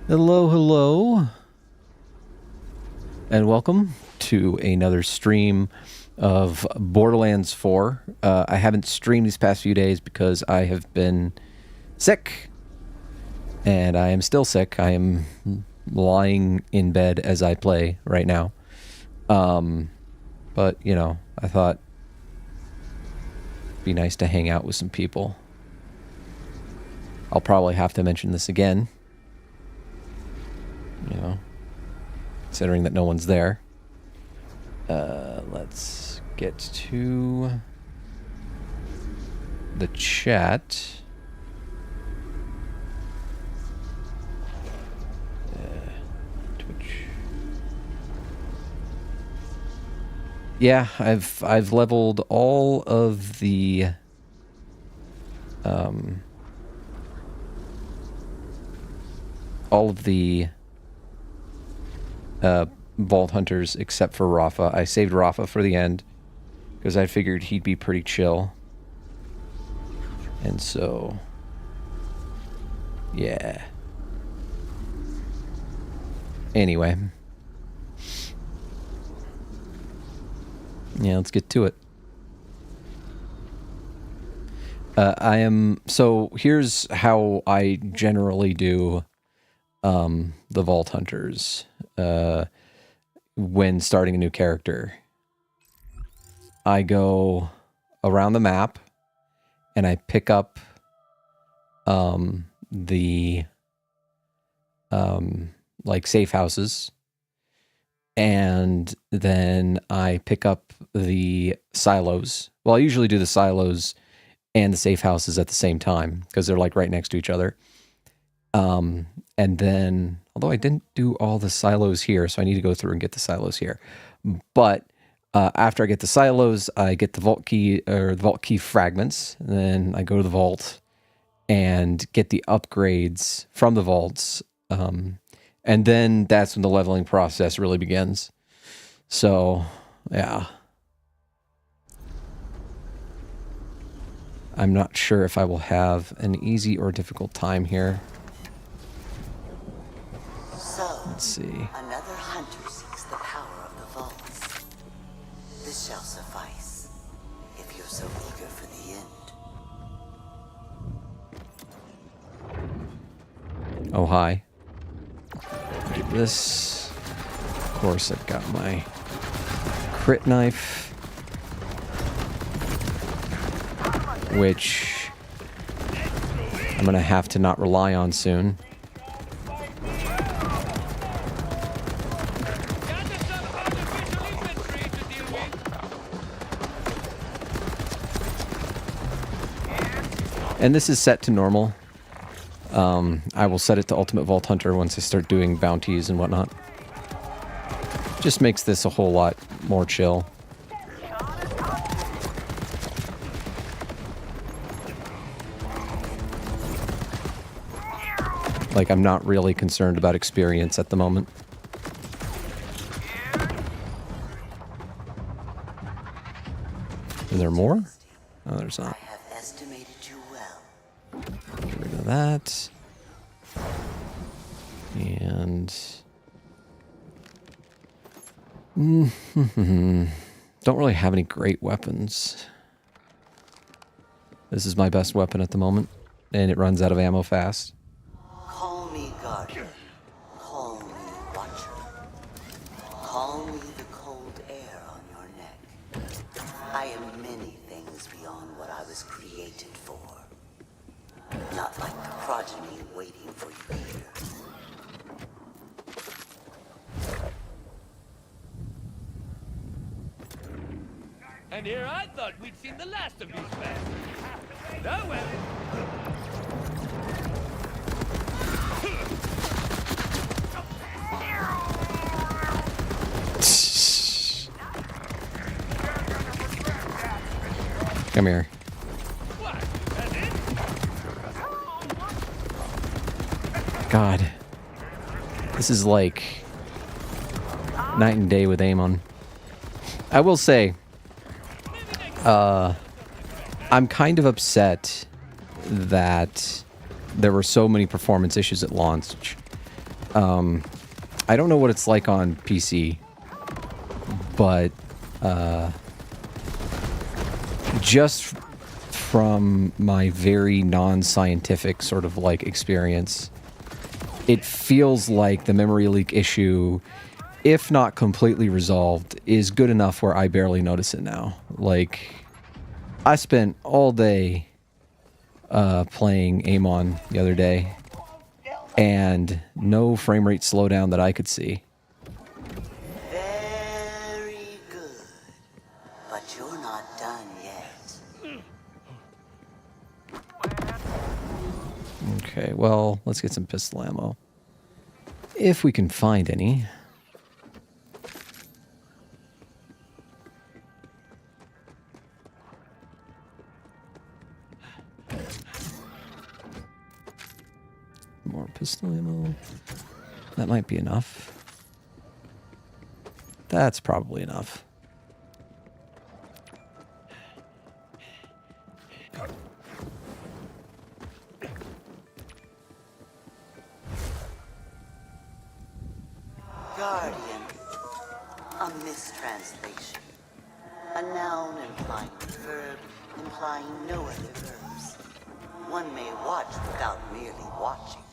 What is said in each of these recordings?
Hello, hello, and welcome to another stream of Borderlands 4. I haven't streamed these past few days because I have been sick, and I am still sick. I am lying in bed as I play right now. But, you know, I thought it'd be nice to hang out with some people. I'll probably have to mention this again. You know, considering that no one's there. Let's get to the chat. Twitch. Yeah, I've leveled all of the Vault Hunters except for Rafa. I saved Rafa for the end because I figured he'd be pretty chill. And so, yeah. Anyway. Yeah, let's get to it. So here's how I generally do the Vault Hunters when starting a new character. I go around the map and I pick up the like safe houses, and then I pick up the silos. Well, I usually do the silos and the safe houses at the same time because they're like right next to each other. And then, although I didn't do all the silos here, so I need to go through and get the silos here. But after I get the silos, I get the vault key or the vault key fragments. And then I go to the vault and get the upgrades from the vaults. And then that's when the leveling process really begins. So, yeah. I'm not sure if I will have an easy or difficult time here. Let's see. Another hunter seeks the power of the vaults. This shall suffice, if you're so eager for the end. Oh, hi. Do this. Of course, I've got my crit knife, which I'm gonna have to not rely on soon. And this is set to normal. I will set it to Ultimate Vault Hunter once I start doing bounties and whatnot. Just makes this a whole lot more chill. Like, I'm not really concerned about experience at the moment. Is there more? Oh, there's not. Get rid of that. And don't really have any great weapons. This is my best weapon at the moment, and it runs out of ammo fast. Call me guardian. Call me watcher. Call me the cold air on your neck. I am many things beyond what I was created for. Not like the progeny waiting for you here. And here I thought we'd seen the last of these bastards. Oh well. Come here. What? That's it? God. This is like night and day with Amon. I will say, I'm kind of upset that there were so many performance issues at launch. I don't know what it's like on PC, but just from my very non-scientific sort of like experience, it feels like the memory leak issue, if not completely resolved, is good enough where I barely notice it now. Like, I spent all day playing Amon the other day, and no frame rate slowdown that I could see. Very good. But you're not done yet. Okay, well, let's get some pistol ammo. If we can find any. More pistol ammo. That might be enough. That's probably enough. Guardian. A mistranslation. A noun implying a verb, implying no other verbs. One may watch without merely watching.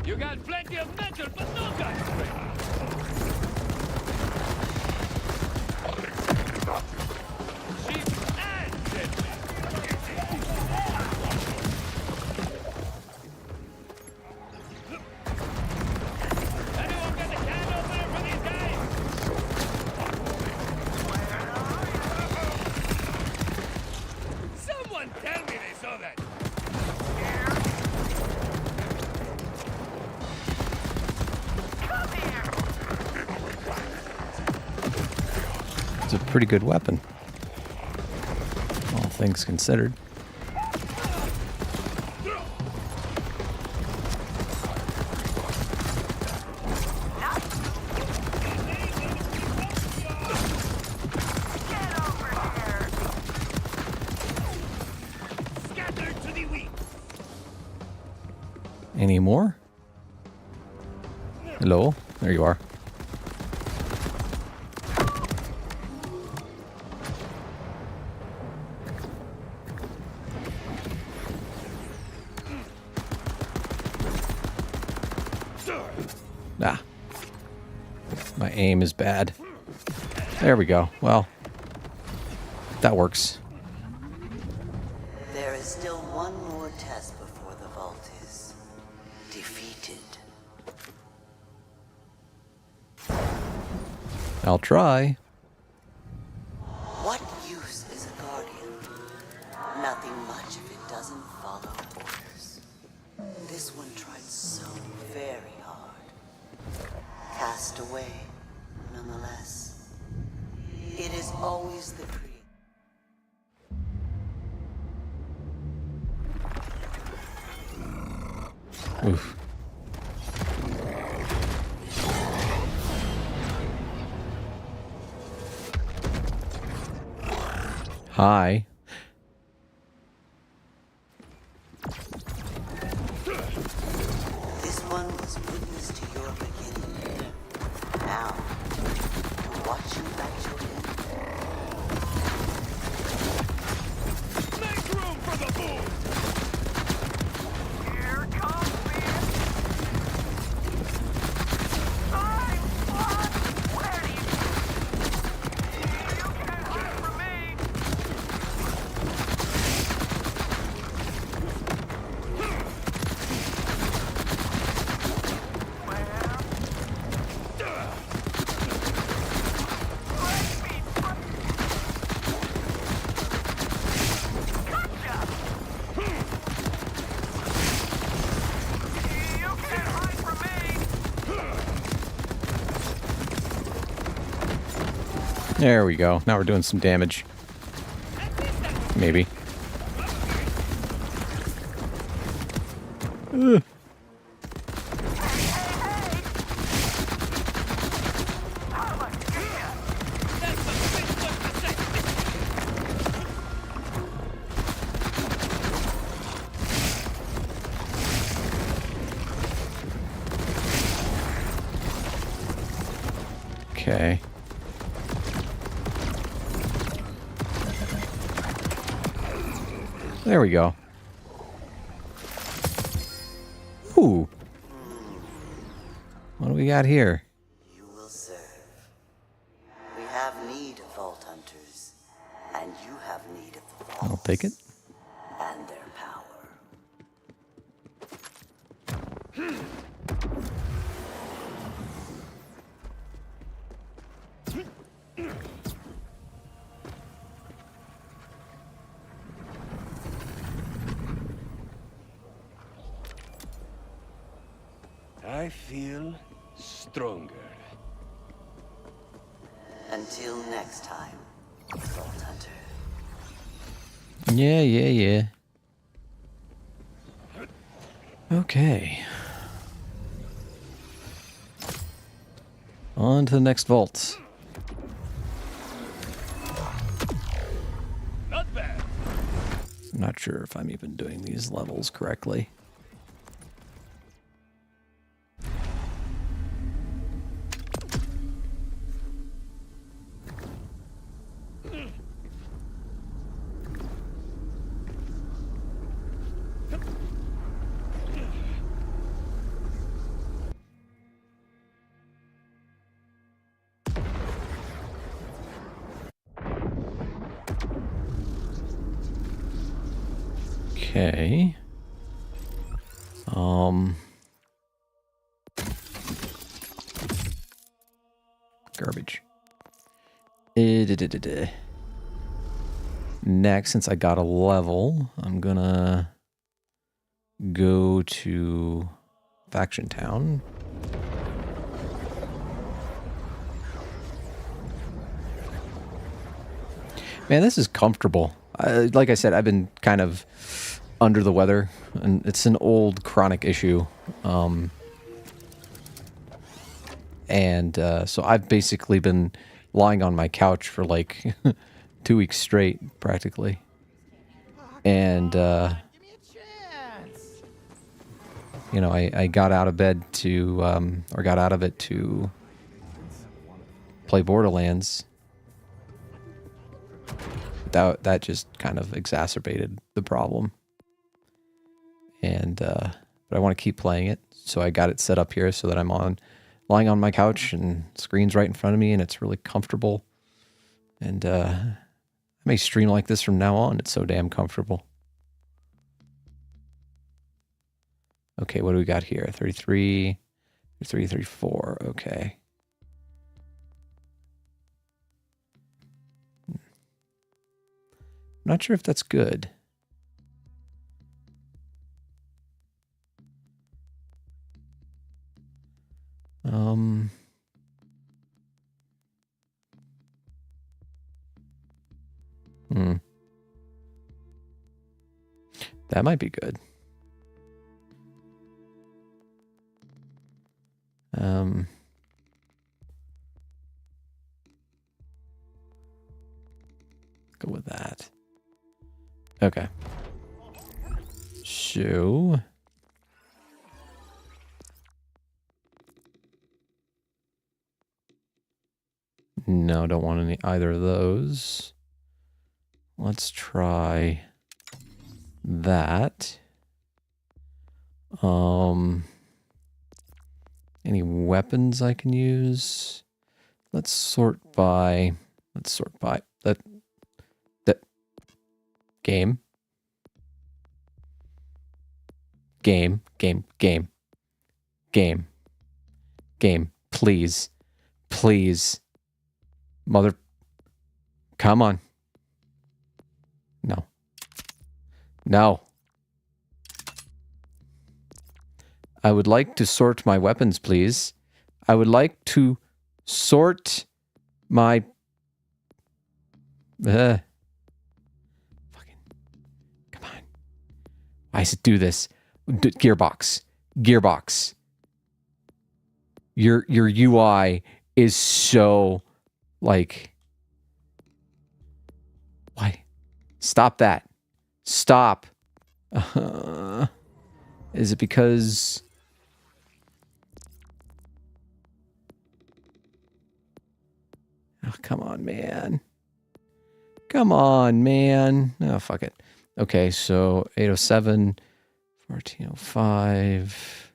You got plenty of mental, but no gun strength. Cheap and deadly. Anyone got the can opener for these guys? Someone tell me they saw that. It's a pretty good weapon, all things considered. Scattered to the wheat. Any more? Hello? There you are. Ah. My aim is bad. There we go. Well, that works. There is still one more test before the vault is defeated. I'll try. What use is a guardian? Nothing much if it doesn't follow orders. This one tried so very hard. Cast away, nonetheless. It is always the creator. Oof. Hi. This one was witness to your beginning. Now, watch you at your end. Make room for the bull. Here comes the I'm where do you can't hide from me. You can't hide from me. There we go. Now we're doing some damage. Maybe. Ugh. That's the big one to say. Okay. There we go. Ooh. What do we got here? You will serve. We have need of vault hunters, and you have need of the vaults. I'll take it. And their power. I feel stronger. Until next time, vault hunter. Yeah, yeah, yeah. Okay. On to the next vault. Not bad. I'm not sure if I'm even doing these levels correctly. Okay. Garbage. Next, since I got a level, I'm gonna go to Faction Town. Man, this is comfortable. Like I said, I've been kind of under the weather, and it's an old chronic issue. So I've basically been lying on my couch for like 2 weeks straight, practically. And, you know, I got out of bed to, or got out of it to play Borderlands. That just kind of exacerbated the problem. And, but I want to keep playing it. So I got it set up here so that I'm lying on my couch and screen's right in front of me and it's really comfortable. And, I may stream like this from now on. It's so damn comfortable. Okay, what do we got here? 33, 33, 34. Okay. Not sure if that's good. That might be good. Go with that. Okay. So no, don't want any either of those. Let's try that. Any weapons I can use? Let's sort by that game. Please. Please. Mother. Come on. No. No. I would like to sort my weapons, please. I would like to sort my... Fucking... Come on. Why does it do this? Gearbox. Gearbox. Your UI is so, like... Why? Stop that. Stop. Is it because... Oh, come on, man. Come on, man. Oh, fuck it. Okay, so 807, 1405,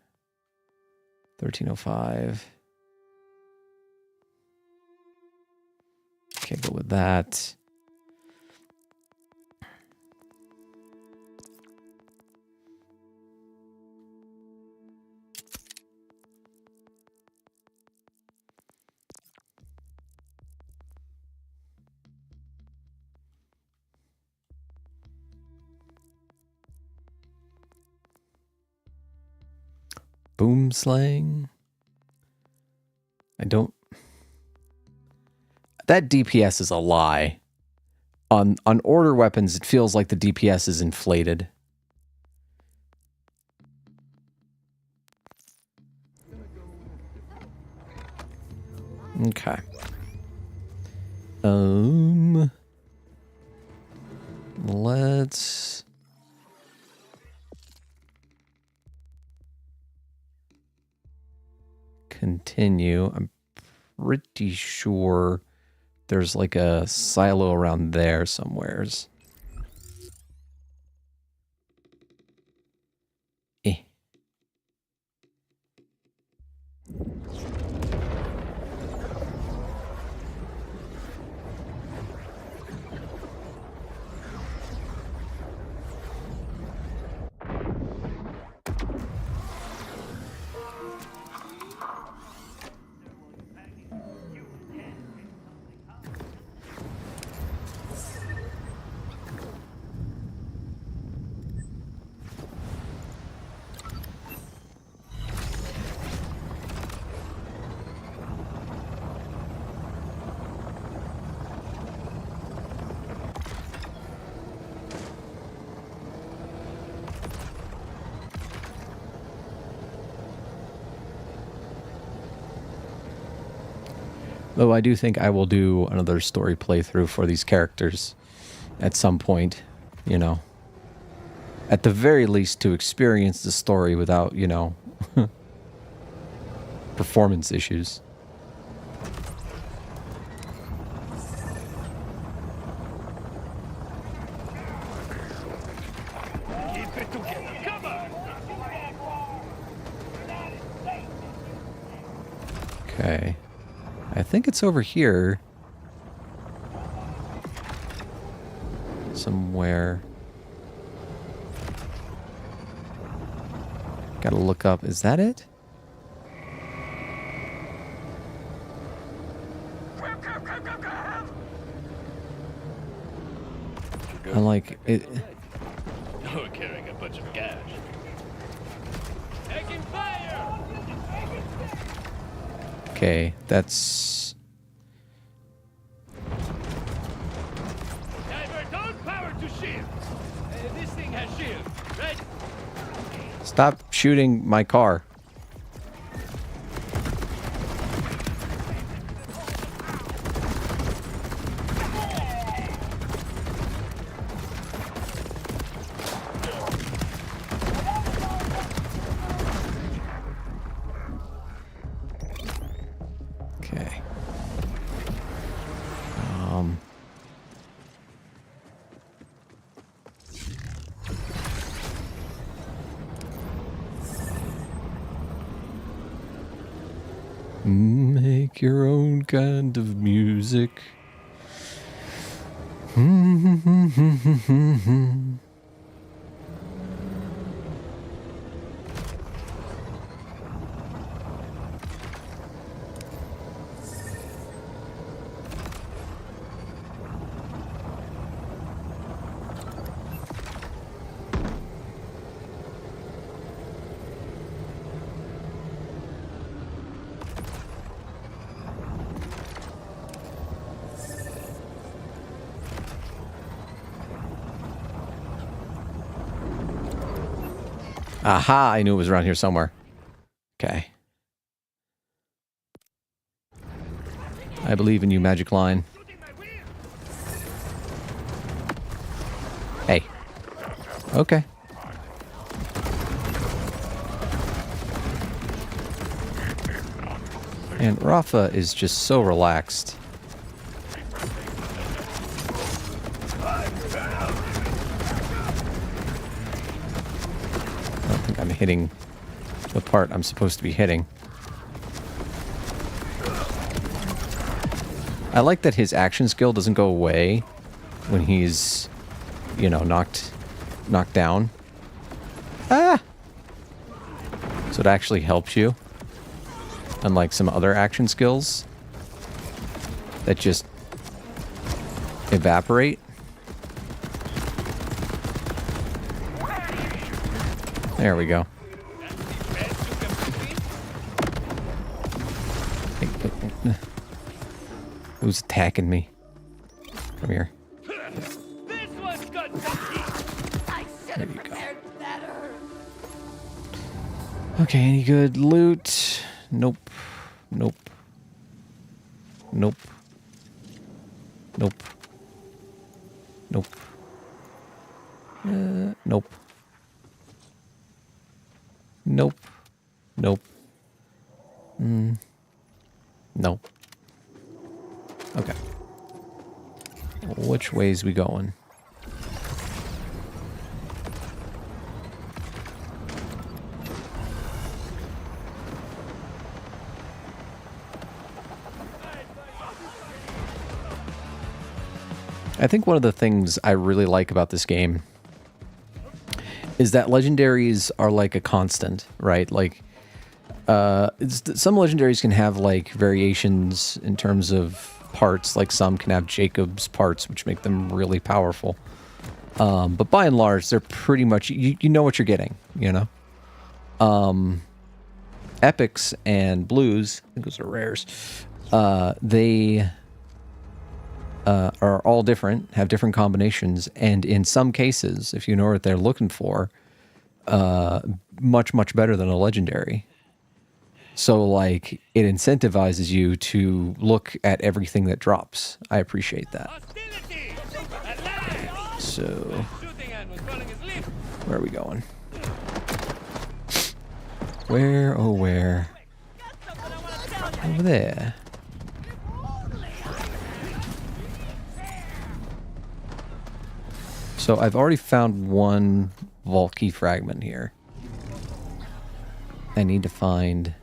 1305. Can't go with that. Boom slang. I don't. That DPS is a lie. On order weapons, it feels like the DPS is inflated. Okay. Let's continue. I'm pretty sure there's like a silo around there somewheres. Eh. Though I do think I will do another story playthrough for these characters at some point, you know. At the very least to experience the story without, you know, performance issues. Keep it together. Come on. Okay. I think it's over here. Somewhere. Gotta look up. Is that it? I like it. We're carrying a bunch of cash. Taking fire! Okay, that's... Divert all power to shields. This thing has shields, right? Stop shooting my car. Okay. Make your own kind of music. Aha, I knew it was around here somewhere. Okay. I believe in you, Magic Line. Hey. Okay. And Rafa is just so relaxed. I don't think I'm hitting the part I'm supposed to be hitting. I like that his action skill doesn't go away when he's, you know, knocked down. Ah! So it actually helps you. Unlike some other action skills that just evaporate. There we go. Who's attacking me? Come here. This one's got I should have prepared better. Okay, any good loot? Nope. Nope. Nope. Nope. Nope. Nope. Nope. Nope. Nope. Okay. Which way's we going? I think one of the things I really like about this game is that legendaries are like a constant, right? Like, some legendaries can have like variations in terms of parts, like some can have Jacob's parts, which make them really powerful. But by and large, they're pretty much, you know what you're getting, you know? Epics and blues, I think those are rares, they are all different, have different combinations, and in some cases, if you know what they're looking for, much, much better than a legendary. So, like, it incentivizes you to look at everything that drops. I appreciate that. So, where are we going? Where, oh where? Over there. So I've already found one vault key fragment here. I need to find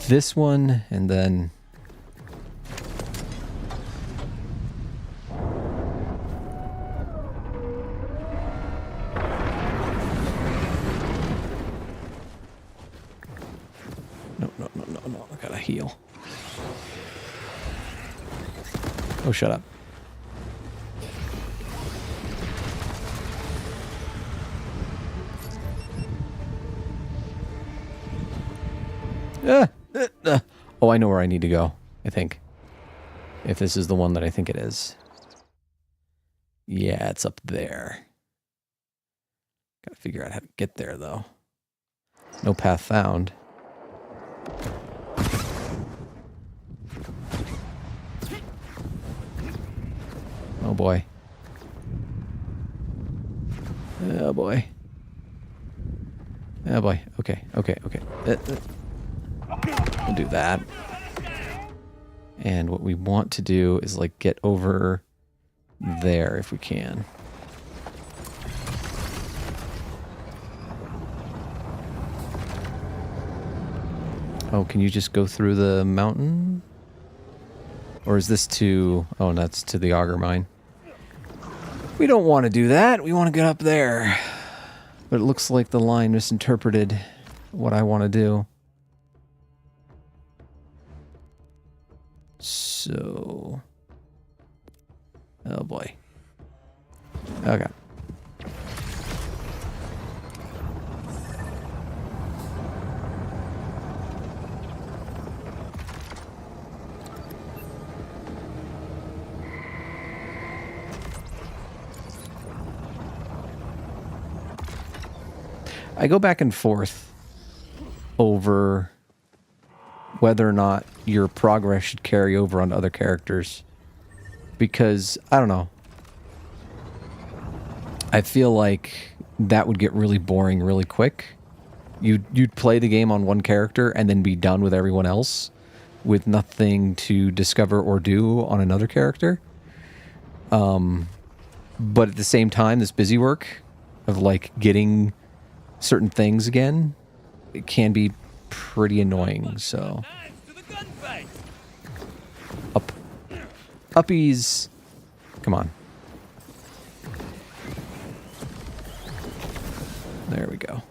this one, and then no, I gotta heal. Oh, shut up. Oh, I know where I need to go, I think. If this is the one that I think it is. Yeah, it's up there. Gotta figure out how to get there, though. No path found. Oh, boy. Oh, boy. Oh, boy. Okay. We'll do that. And what we want to do is, like, get over there if we can. Oh, can you just go through the mountain? Or is this to... Oh, that's to the auger mine. We don't want to do that. We want to get up there. But it looks like the line misinterpreted what I want to do. So... Oh boy. Okay. I go back and forth over whether or not your progress should carry over on other characters. Because, I don't know. I feel like that would get really boring really quick. You'd play the game on one character and then be done with everyone else with nothing to discover or do on another character. But at the same time, this busy work of like getting certain things again, it can be pretty annoying. So Knives to the gunfight. uppies, come on. There we go.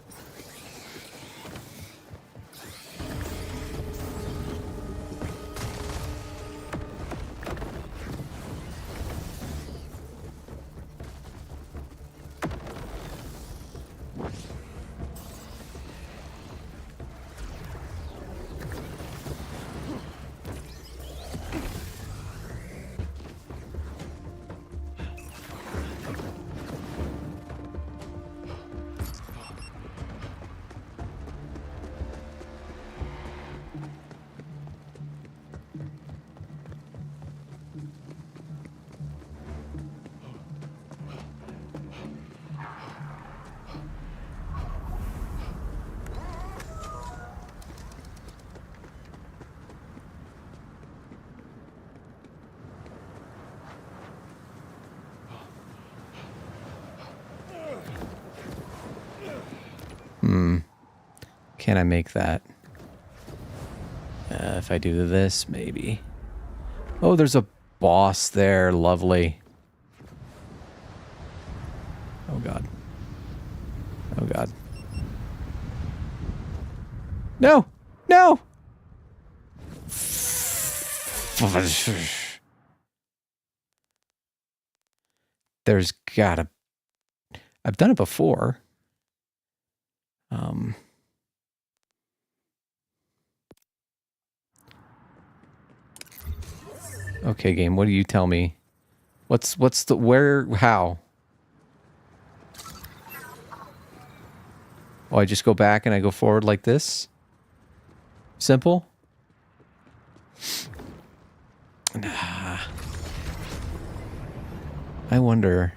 Can I make that? If I do this, maybe. Oh, there's a boss there. Lovely. Oh, God. Oh, God. No! No! There's gotta... I've done it before. Okay, game, what do you tell me? What's the... Where... How? Oh, I just go back and I go forward like this? Simple? Nah. I wonder...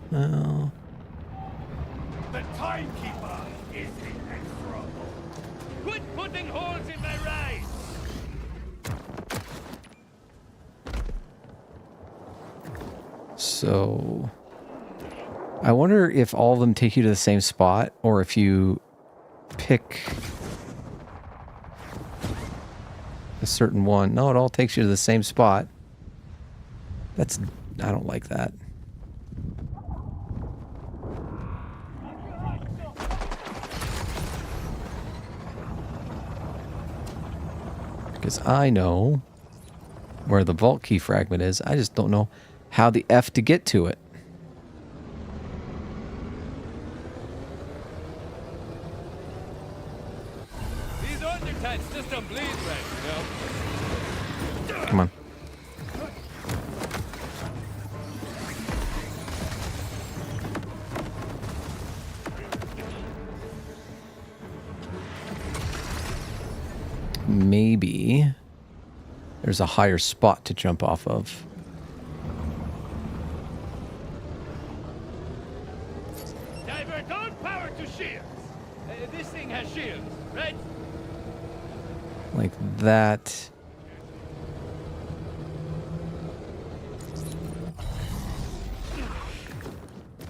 Well... The timekeeper is inexorable. Quit putting holes in my rice. So... I wonder if all of them take you to the same spot, or if you pick a certain one. No, it all takes you to the same spot. That's... I don't like that. Because I know where the vault key fragment is. I just don't know how the F to get to it. These undertights just don't bleed right, you know? Come on. Maybe there's a higher spot to jump off of. Divert all power to shields. This thing has shields, right? Like that.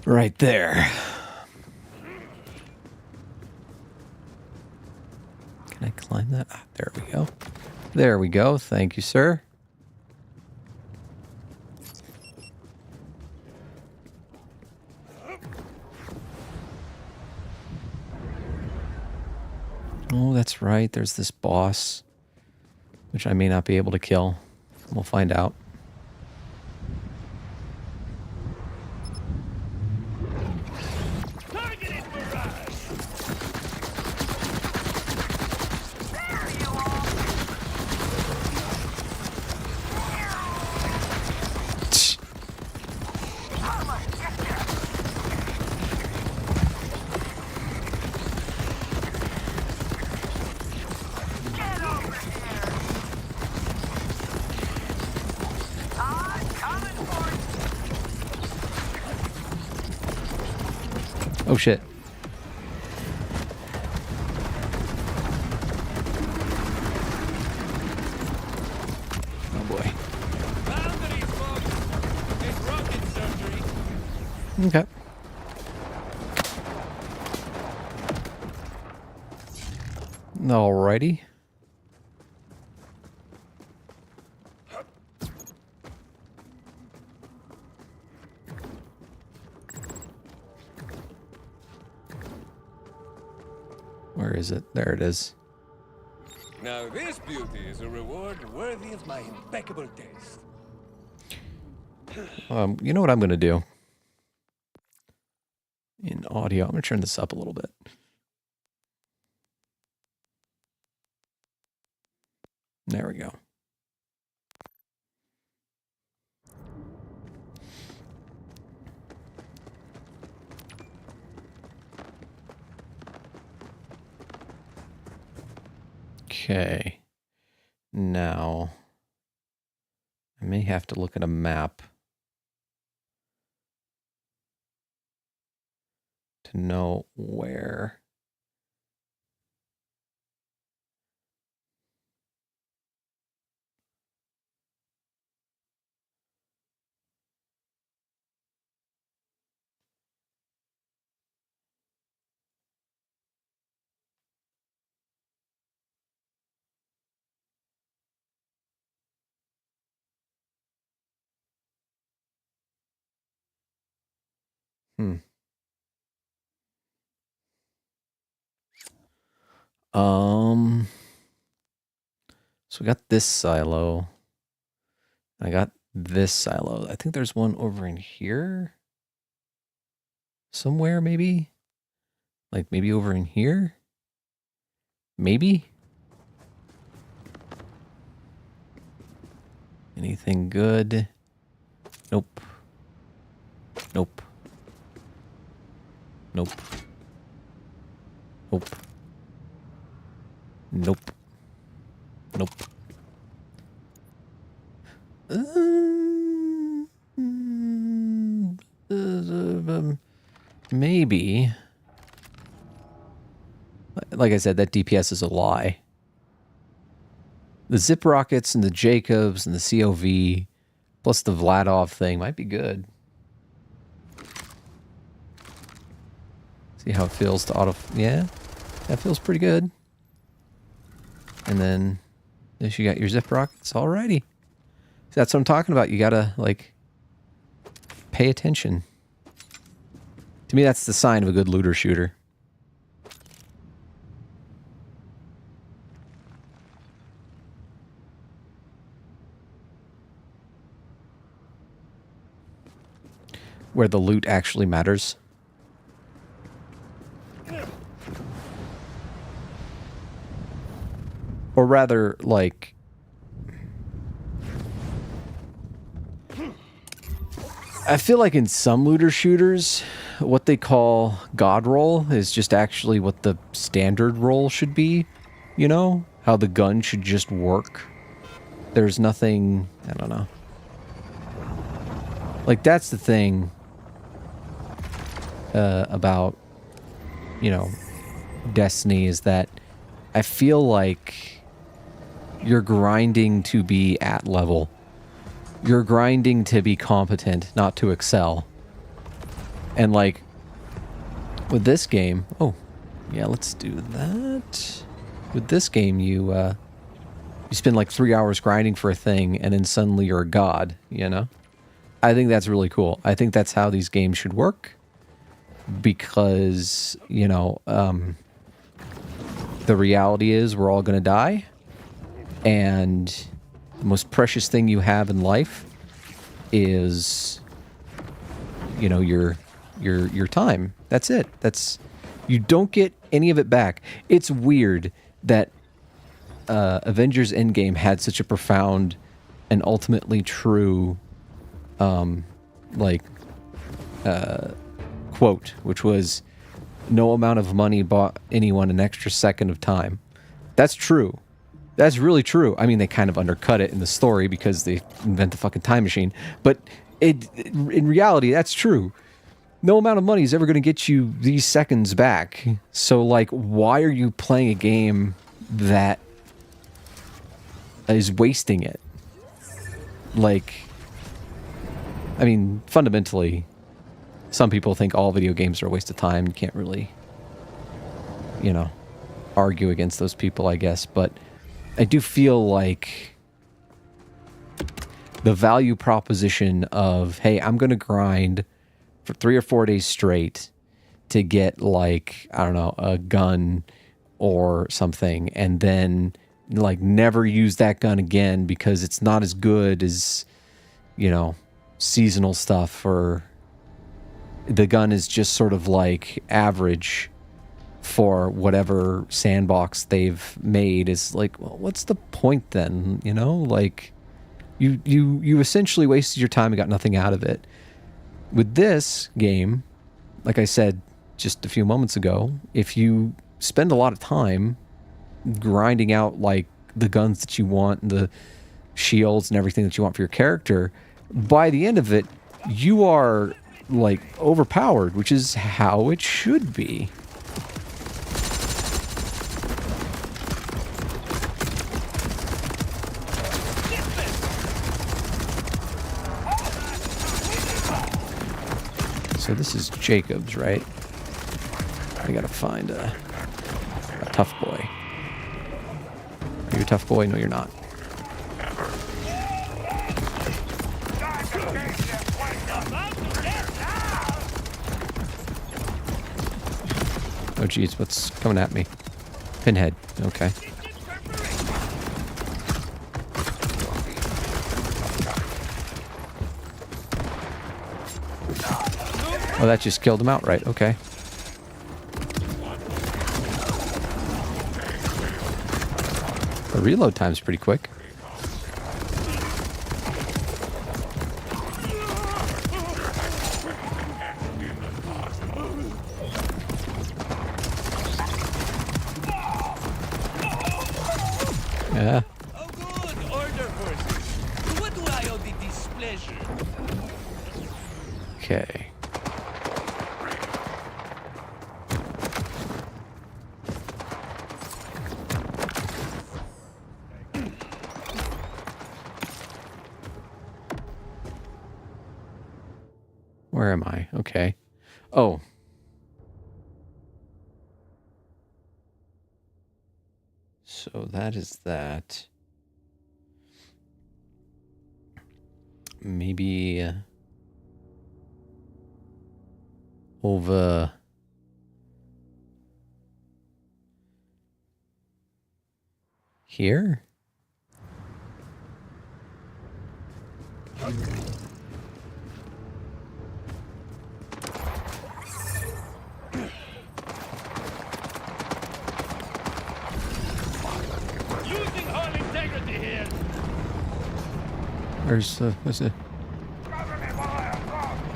Right there. Can I climb that? Ah, there we go. There we go. Thank you, sir. Oh, that's right. There's this boss, which I may not be able to kill. We'll find out. Targeted barrage. There you are! I'ma get ya! Get over here! I'm coming for you! Oh, shit. Okay. Alrighty. Where is it? There it is. Now this beauty is a reward worthy of my impeccable taste. You know what I'm going to do? In audio, I'm going to turn this up a little bit. There we go. Okay. Now, I may have to look at a map to know where. So we got this silo. I got this silo. I think there's one over in here. Somewhere, maybe? Like, maybe over in here? Maybe? Anything good? Nope. Nope. Nope. Nope. Nope. Nope. Maybe. Like I said, that DPS is a lie. The zip rockets and the Jacobs and the COV plus the Vladov thing might be good. See how it feels to auto... Yeah, that feels pretty good. And then this, you got your zip rockets. Alrighty. So that's what I'm talking about. You gotta, like, pay attention. To me, that's the sign of a good looter shooter. Where the loot actually matters. Or rather, like... I feel like in some looter shooters, what they call God roll is just actually what the standard roll should be. You know? How the gun should just work. There's nothing... I don't know. Like, that's the thing about, you know, Destiny, is that I feel like you're grinding to be at level. You're grinding to be competent, not to excel. And, like, with this game... Oh, yeah, let's do that. With this game, you spend, like, 3 hours grinding for a thing, and then suddenly you're a god, you know? I think that's really cool. I think that's how these games should work. Because, you know, the reality is we're all going to die. And the most precious thing you have in life is, you know, your time. That's it. You don't get any of it back. It's weird that Avengers Endgame had such a profound and ultimately true quote, which was, no amount of money bought anyone an extra second of time. That's true. That's really true. I mean, they kind of undercut it in the story because they invent the fucking time machine. But in reality, that's true. No amount of money is ever going to get you these seconds back. So, like, why are you playing a game that is wasting it? Like, I mean, fundamentally, some people think all video games are a waste of time. You can't really, you know, argue against those people, I guess. But I do feel like the value proposition of, hey, I'm going to grind for 3 or 4 days straight to get, like, I don't know, a gun or something, and then, like, never use that gun again because it's not as good as, you know, seasonal stuff, or the gun is just sort of like average for whatever sandbox they've made, is like, well, what's the point then? You know, like, you essentially wasted your time and got nothing out of it. With this game, like I said just a few moments ago, if you spend a lot of time grinding out, like, the guns that you want, the shields and everything that you want for your character, by the end of it, you are, like, overpowered, which is how it should be. So this is Jacob's, right? I gotta find a tough boy. Are you a tough boy? No, you're not. Oh, geez, what's coming at me? Pinhead. Okay. Oh, that just killed him outright. Okay. The reload time's pretty quick. Yeah. Oh, good. Order horses. To what do I owe the displeasure? Okay. Where am I? Okay. Oh. So that is that. Maybe over here? Losing all integrity here. Where's the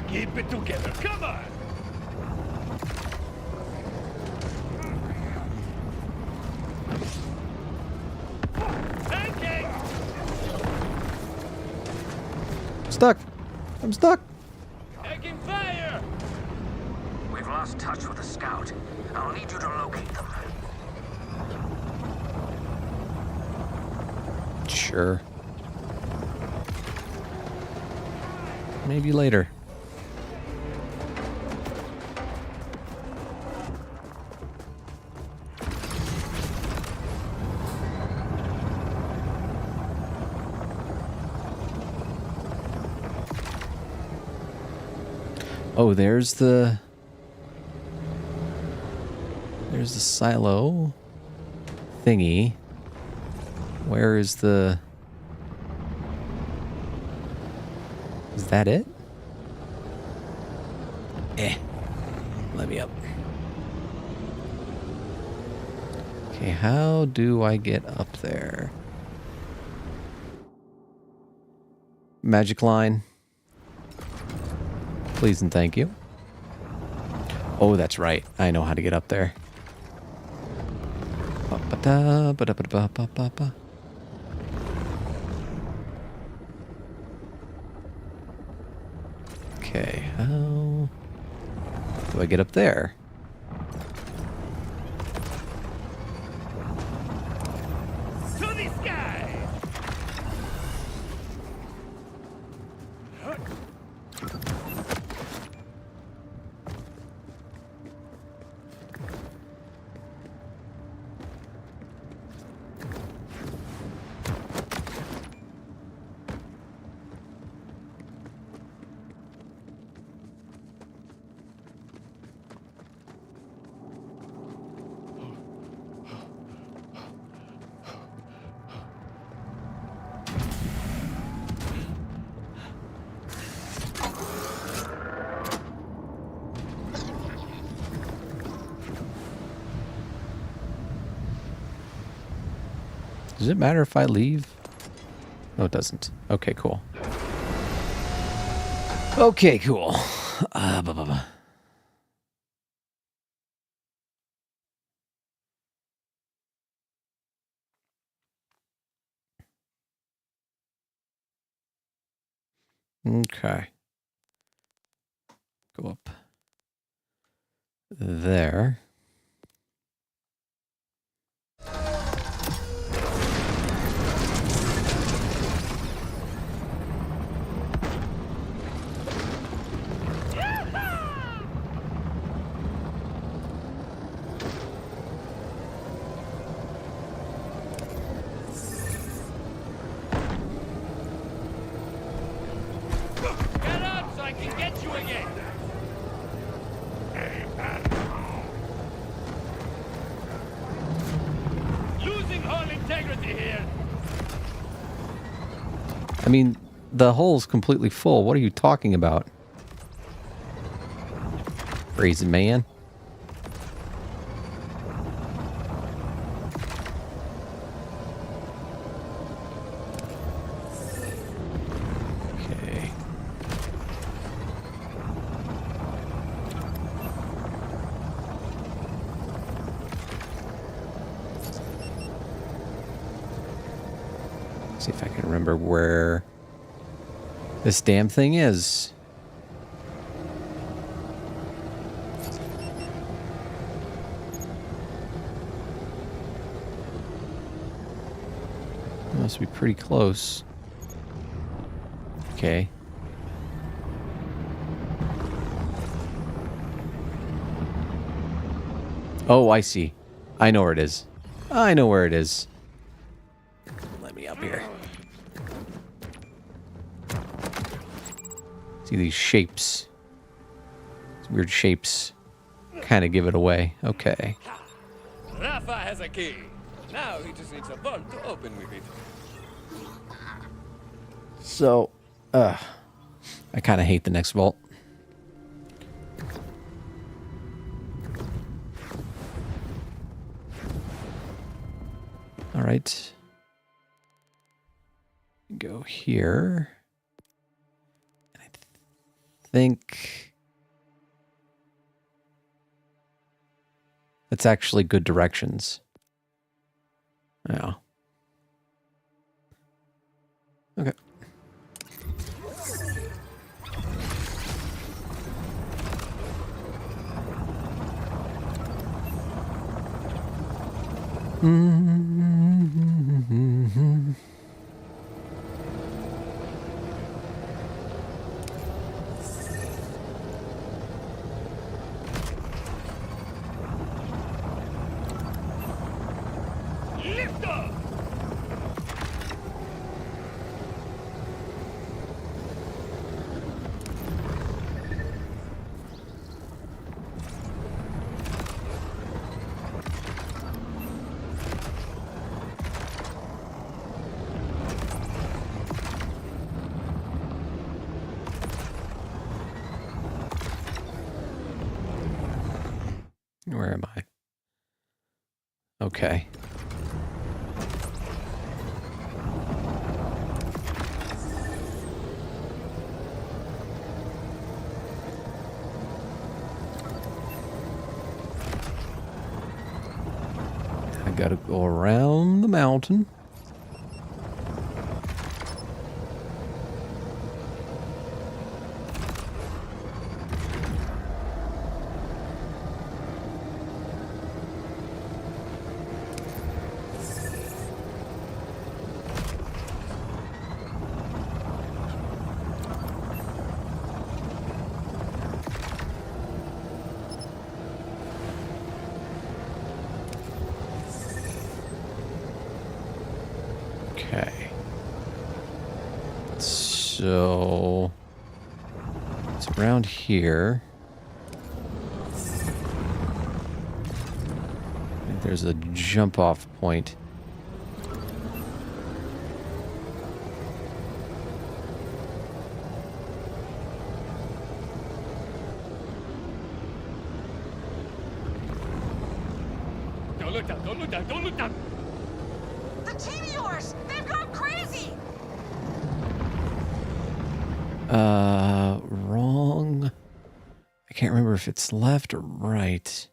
Keep it together. Come on. Okay. stuck? I'm stuck. Taking fire. We've lost touch with the scout. I'll need you to locate them. Sure. Maybe later. Oh, there's the silo thingy. Where is the... Is that it? Let me up. Okay, how do I get up there? Magic line. Please and thank you. Oh, that's right. I know how to get up there. Ba-ba-da, ba-da-ba-da-ba-ba-ba. Okay, how do I get up there? To the sky. Does it matter if I leave? No, it doesn't. Okay, cool. Okay, cool. Blah, blah, blah. Okay. Go up there. Get up so I can get you again. Losing all integrity here. I mean, the hole's completely full. What are you talking about? Crazy man. Okay. See if I can remember where this damn thing is. Must be pretty close. Okay. Oh, I see. I know where it is. I know where it is. Let me up here. See these shapes. These weird shapes kind of give it away. Okay. Rafa has a key. Now he just needs a bolt to open with it. So, I kind of hate the next vault. All right. Go here. And I think that's actually good directions. Yeah. Okay. Lift off! Where am I? Okay. I gotta go around the mountain. Okay. So it's around here. I think there's a jump off point. Don't look down, don't look down, don't look down! that team of yours! They've gone crazy! Wrong. I can't remember if it's left or right.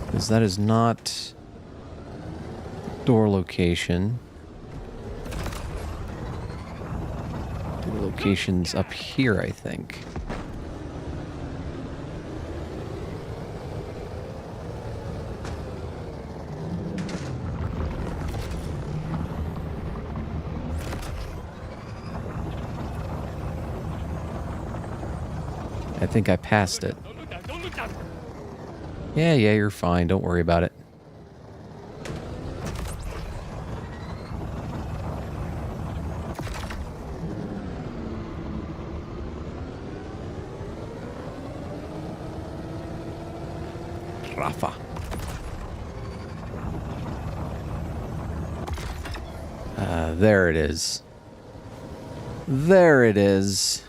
Because that is not door location. Door location's up here, I think. I think I passed it. Don't look down, don't look down. Yeah, you're fine. Don't worry about it. Rafa. There it is. There it is.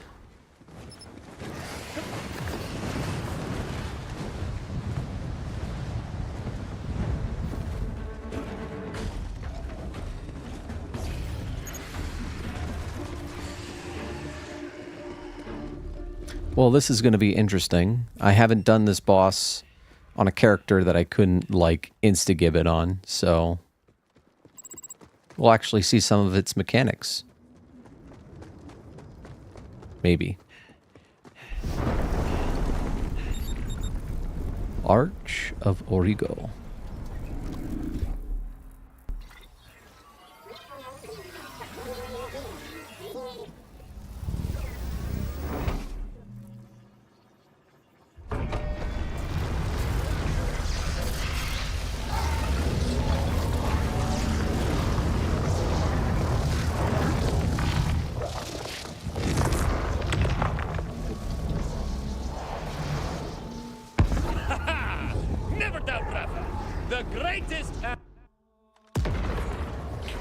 Well, this is going to be interesting. I haven't done this boss on a character that I couldn't, like, insta-gibbet on, so we'll actually see some of its mechanics. Maybe. Arch of Origo. Never doubt Rafa. The greatest. I'm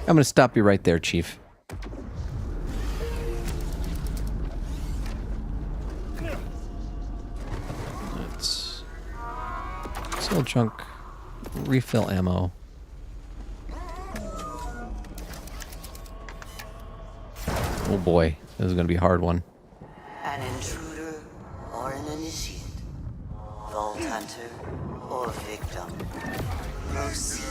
going to stop you right there, Chief. Let's still chunk, refill ammo. Oh boy, this is going to be a hard one. An intruder or an initiate? Vault hunter or victim? Proceed.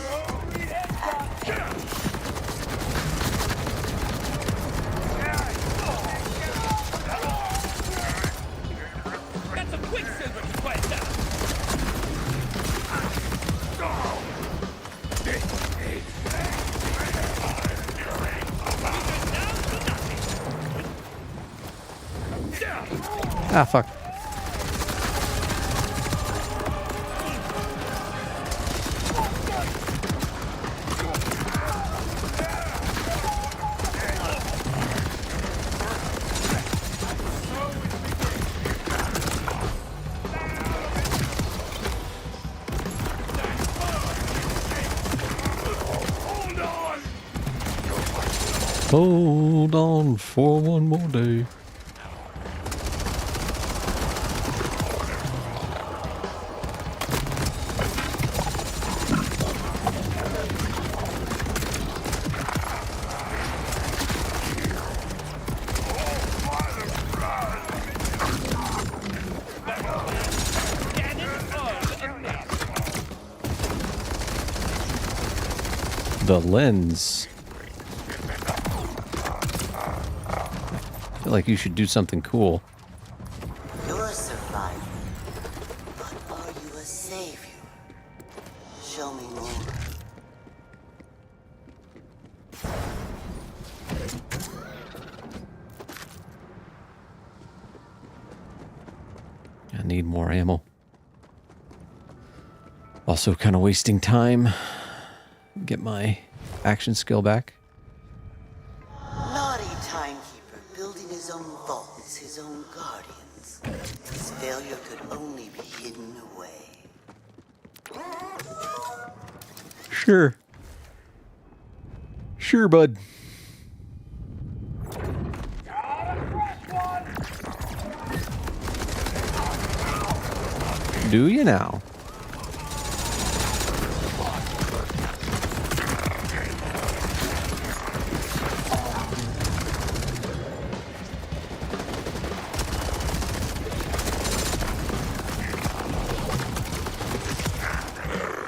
Got some quicksilver to quiet down. Ah, fuck. Hold on for one more day. The lens. I feel like you should do something cool. You're a survivor. But are you a savior? Show me more. I need more ammo. Also kind of wasting time. Get my action skill back. Naughty timekeeper building his own vaults, his own guardians. His failure could only be hidden away. Sure. Sure, bud. Do you now?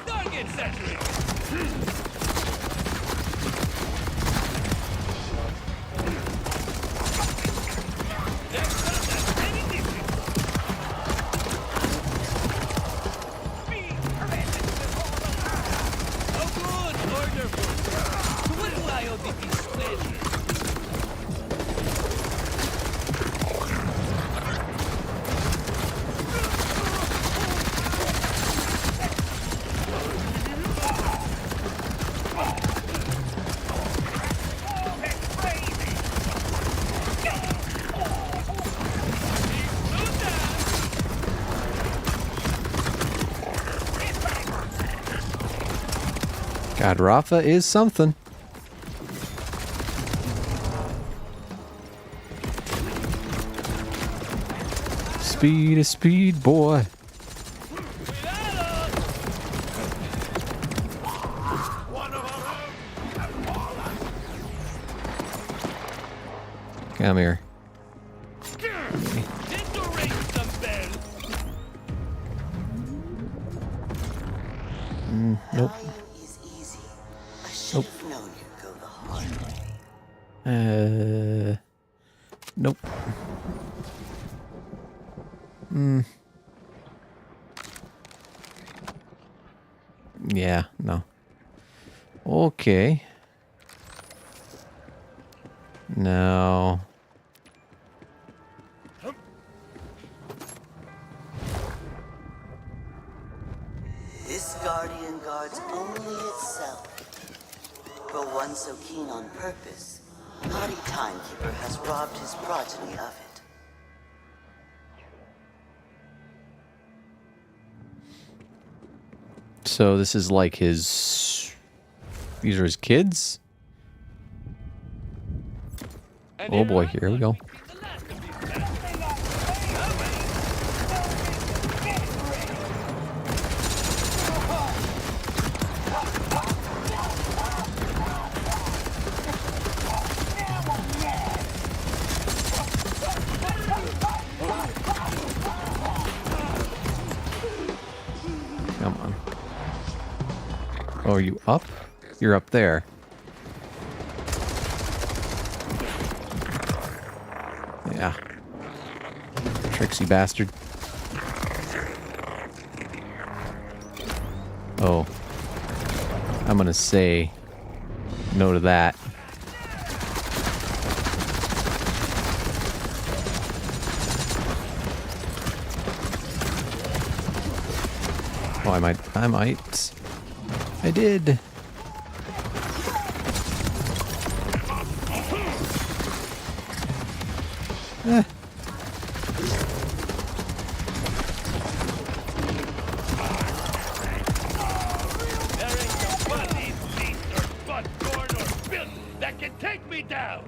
Target saturated. Next contact, any distance. Oh, good. Order for what do I owe these pleasure? God, Rafa is something. Speed is speed, boy. Come here. Did you ring some bells? Nope. Dying is easy. I should have known you'd go the hard way. Nope. Yeah, no. Okay. No. This guardian guards only itself. For one so keen on purpose, naughty timekeeper has robbed his progeny of it. So this is like his... These are his kids? And Oh boy, I here we thought go. we'd seen the last of these bastards. Come on. Oh, are you up? You're up there. Yeah. Tricksy bastard. Oh. I'm gonna say no to that. Oh, I might. I did. There ain't no bunny, beast, or butt, corn, or filth that can take me down.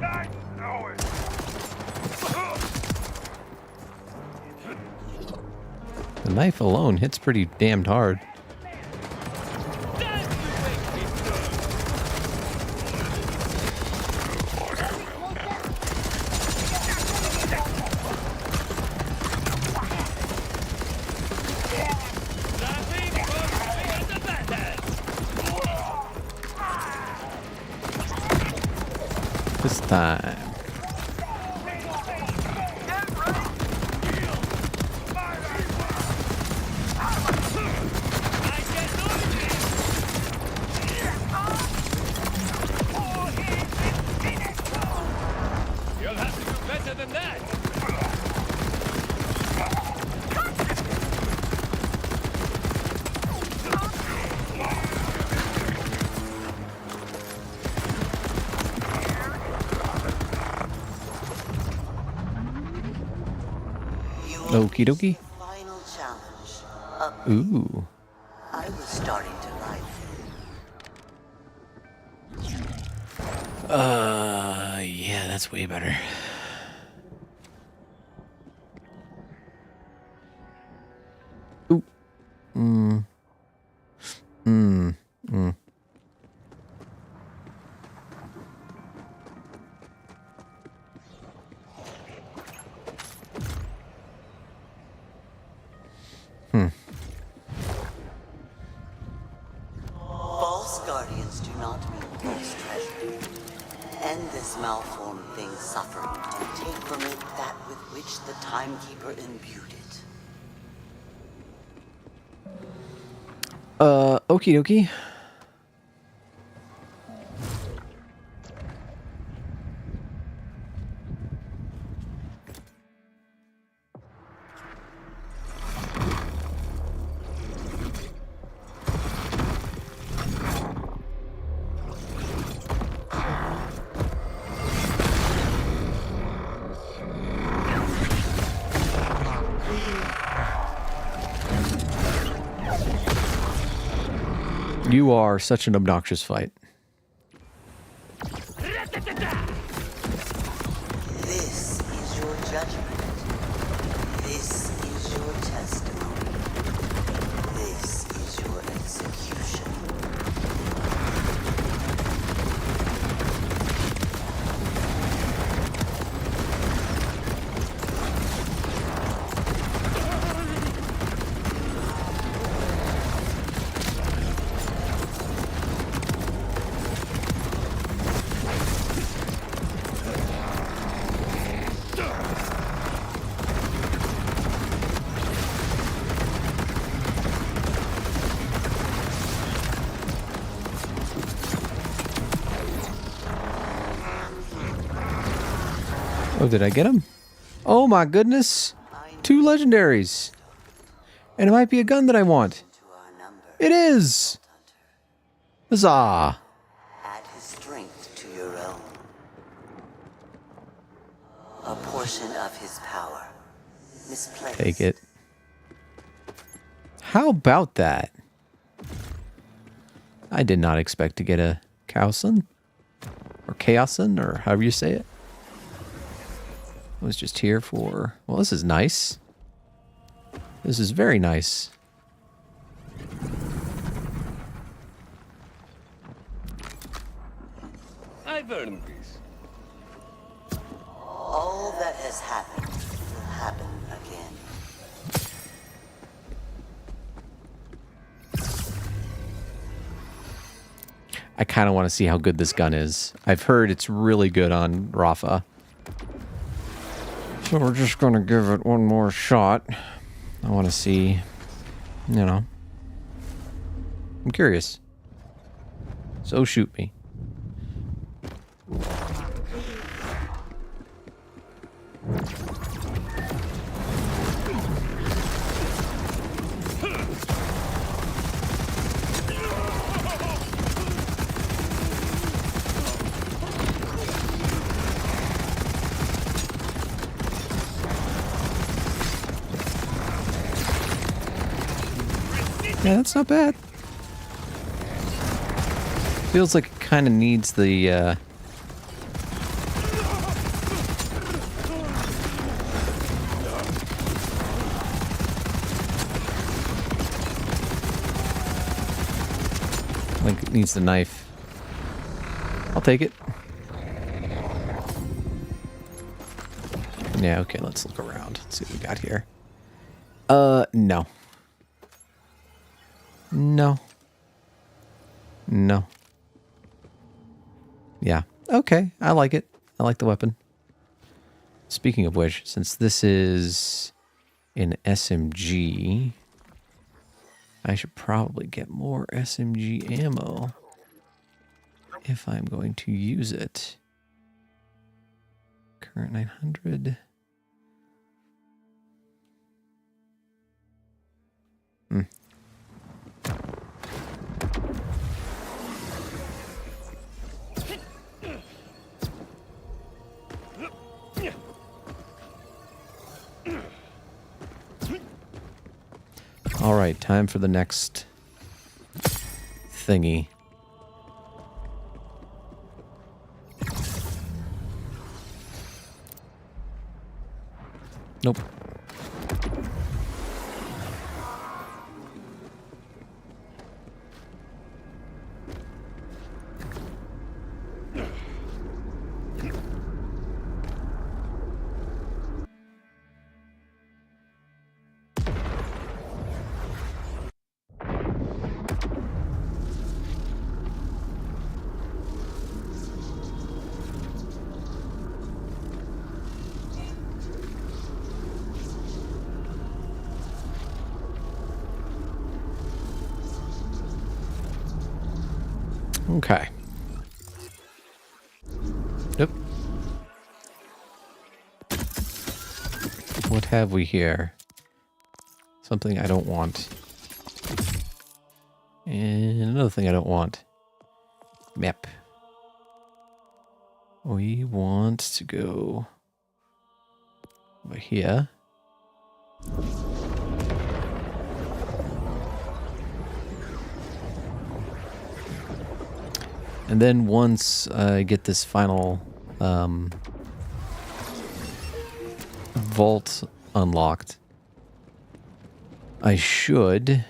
I know it. The knife alone hits pretty damned hard. That's the way it's done. Nothing but me and the bad hand. This time. I get noises. You'll have to do better than that. You Okie dokie. final challenge. Up. Ooh. I was starting to like it. Yes. that's way better. Ooh. False guardians do not mean false treasure. End this malformed thing's suffering and take from it that with which the timekeeper imbued it. Okie dokie. You are such an obnoxious fight. This is your judgment. This is your testimony. This is your execution. Oh, did I get him? Oh my goodness. 2 legendaries. And it might be a gun that I want. To our number, It is! Huzzah! add his strength to your own. A portion of his power. Misplaced. Take it. How about that? I did not expect to get a Chaoson. Or Chaoson, or however you say it. I was just here for... Well, this is nice. This is very nice. I've earned this. All that has happened will happen again. I kind of want to see how good this gun is. I've heard it's really good on Rafa. So we're just going to give it one more shot. I want to see, you know. I'm curious. So shoot me. Yeah, that's not bad. Feels like it kind of needs the, like it needs the knife. I'll take it. Yeah, okay, let's look around. Let's see what we got here. No. No. No. Yeah. Okay. I like it. I like the weapon. Speaking of which, since this is an SMG, I should probably get more SMG ammo if I'm going to use it. Current 900. All right, time for the next thingy. Nope. Okay. Yep. What have we here? Something I don't want. And another thing I don't want. Map. We want to go over here. And then once I get this final vault unlocked, I should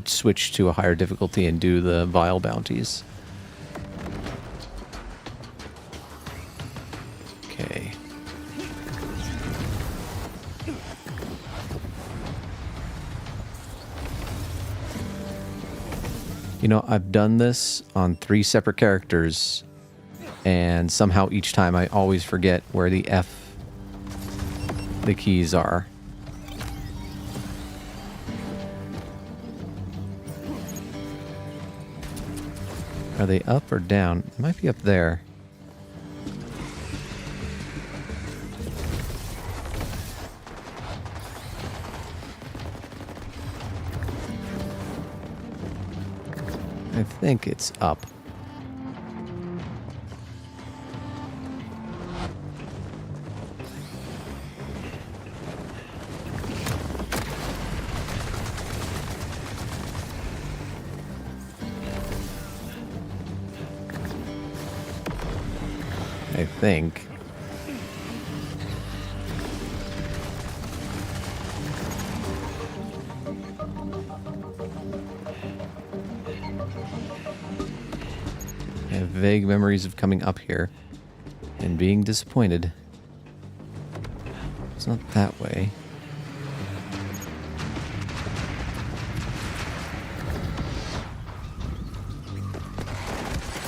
switch to a higher difficulty and do the vial bounties. Okay. You know, I've done this on 3 separate characters, and somehow each time I always forget where the keys are. Are they up or down? It might be up there. I think it's up. I think. I have vague memories of coming up here and being disappointed. It's not that way.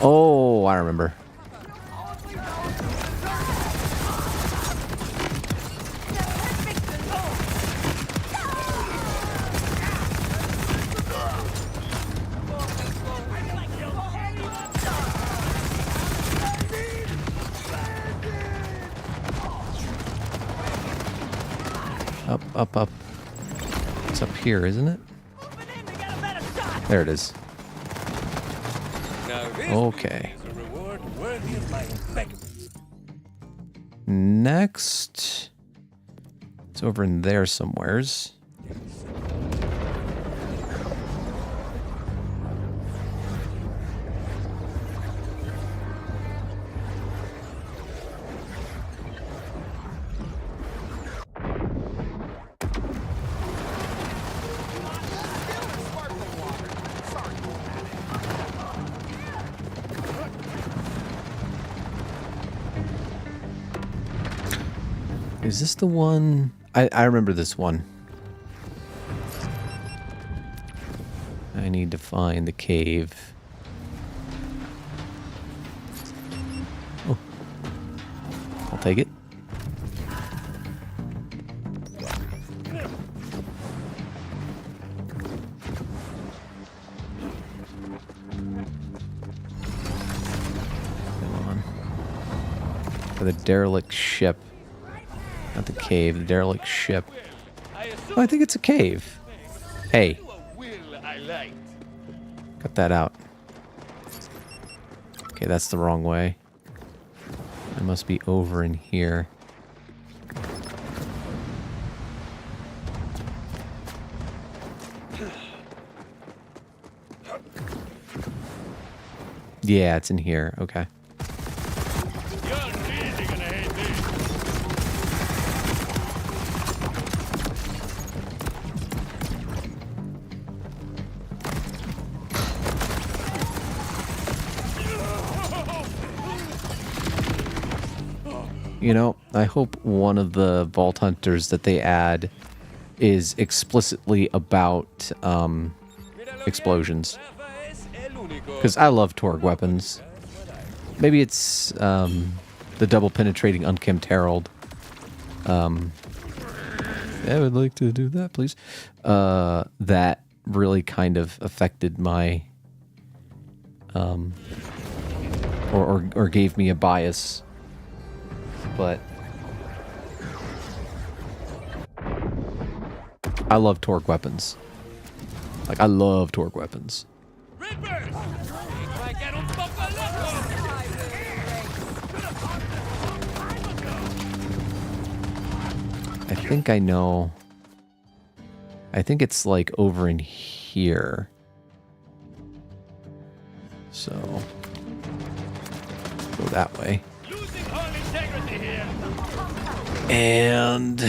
Oh, I remember. Up, up, up. It's up here, isn't it? There it is. Okay. Next. It's over in there somewheres. Is this the one? I remember this one. I need to find the cave. Oh. I'll take it. Come on. For the derelict ship. Not the cave, the derelict ship. Oh, I think it's a cave. Hey. Cut that out. Okay, that's the wrong way. I must be over in here. Yeah, it's in here. Okay. You're really gonna hate this. You know, I hope one of the Vault Hunters that they add is explicitly about explosions. Rafa es el único. Because I love Torg weapons. Maybe it's the double penetrating unkempt herald. I would like to do that, please. That really kind of affected my or gave me a bias. But I love Torg weapons. Like, I love Torg weapons. Rippers! Vai que era un poco loco. I think I know. I think it's like over in here. So go that way. Losing all integrity here. And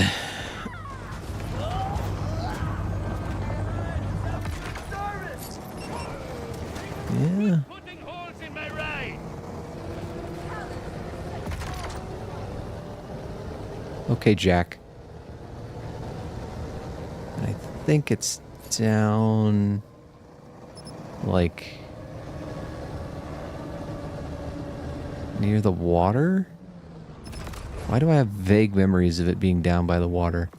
yeah. Putting holes in my ride. Okay, Jack. I think it's down like near the water? Why do I have vague memories of it being down by the water?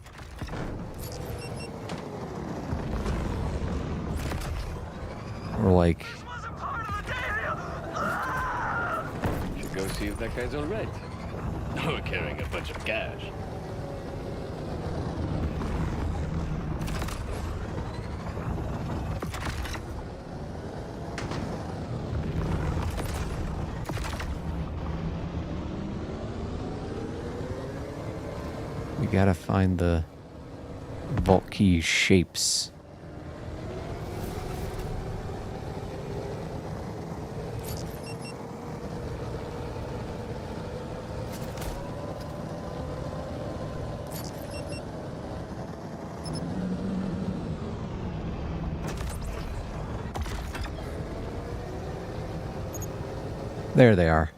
Or like... Should go see if that guy's all right. We're carrying a bunch of cash. We gotta find the vault key shapes. There they are.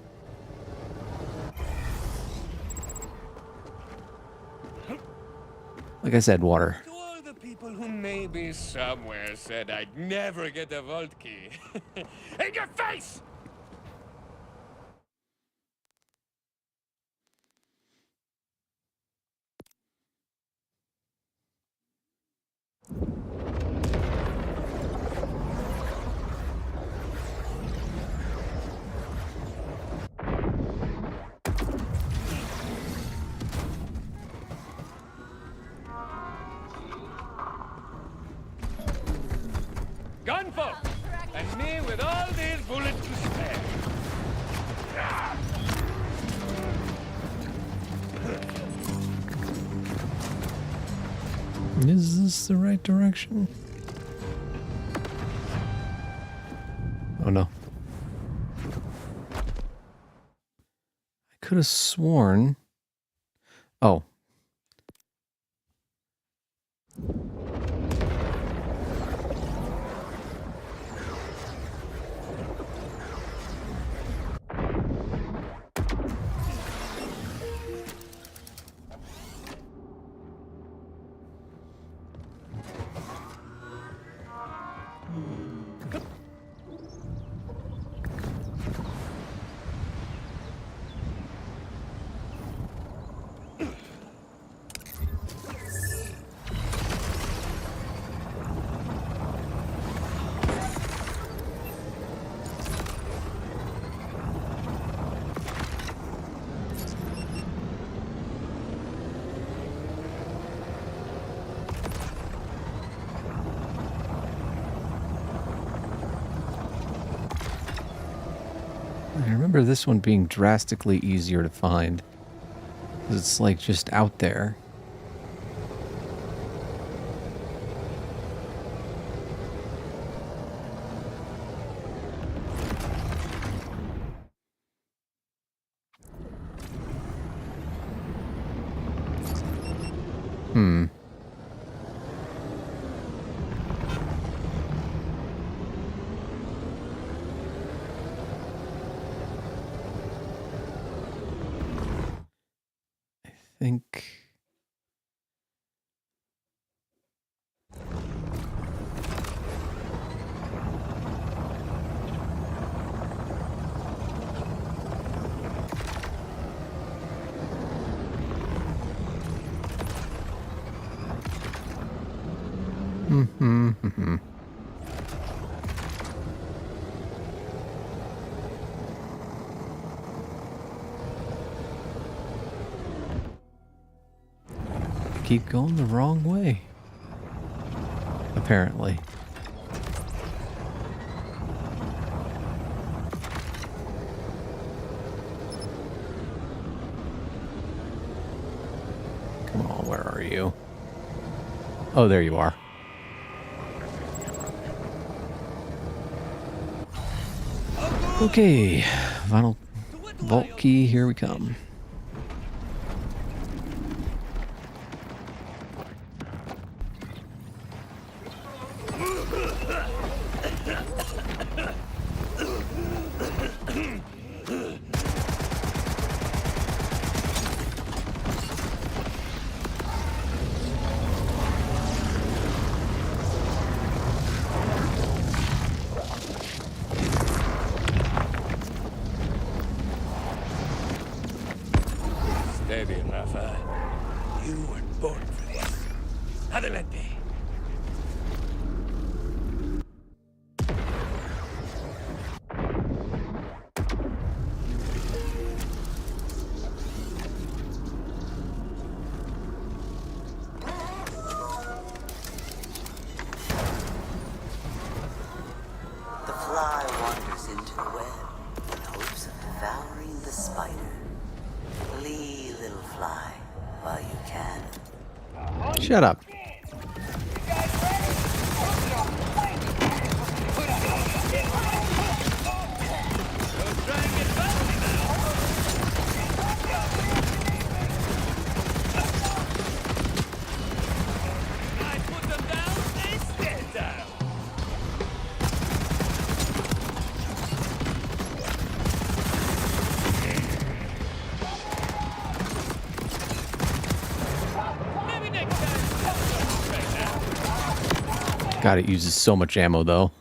Like I said, water. To all the people who maybe somewhere said I'd never get a vault key. In your face! Gunfolk! And me with all these bullets to spare. Is this the right direction? Oh no. I could have sworn. Oh. I remember this one being drastically easier to find. 'Cause it's like just out there. think. Keep going the wrong way. Apparently. Come on, where are you? Oh, there you are. Okay, final vault key, here we come. Steady, Rafa. You weren't born for this. Adelante. The fly wanders into the web in hopes of devouring the spider. Flee, little fly, while you can. Shut up. I put them down, they stay down. Maybe next time. Right now. God, it uses so much ammo, though.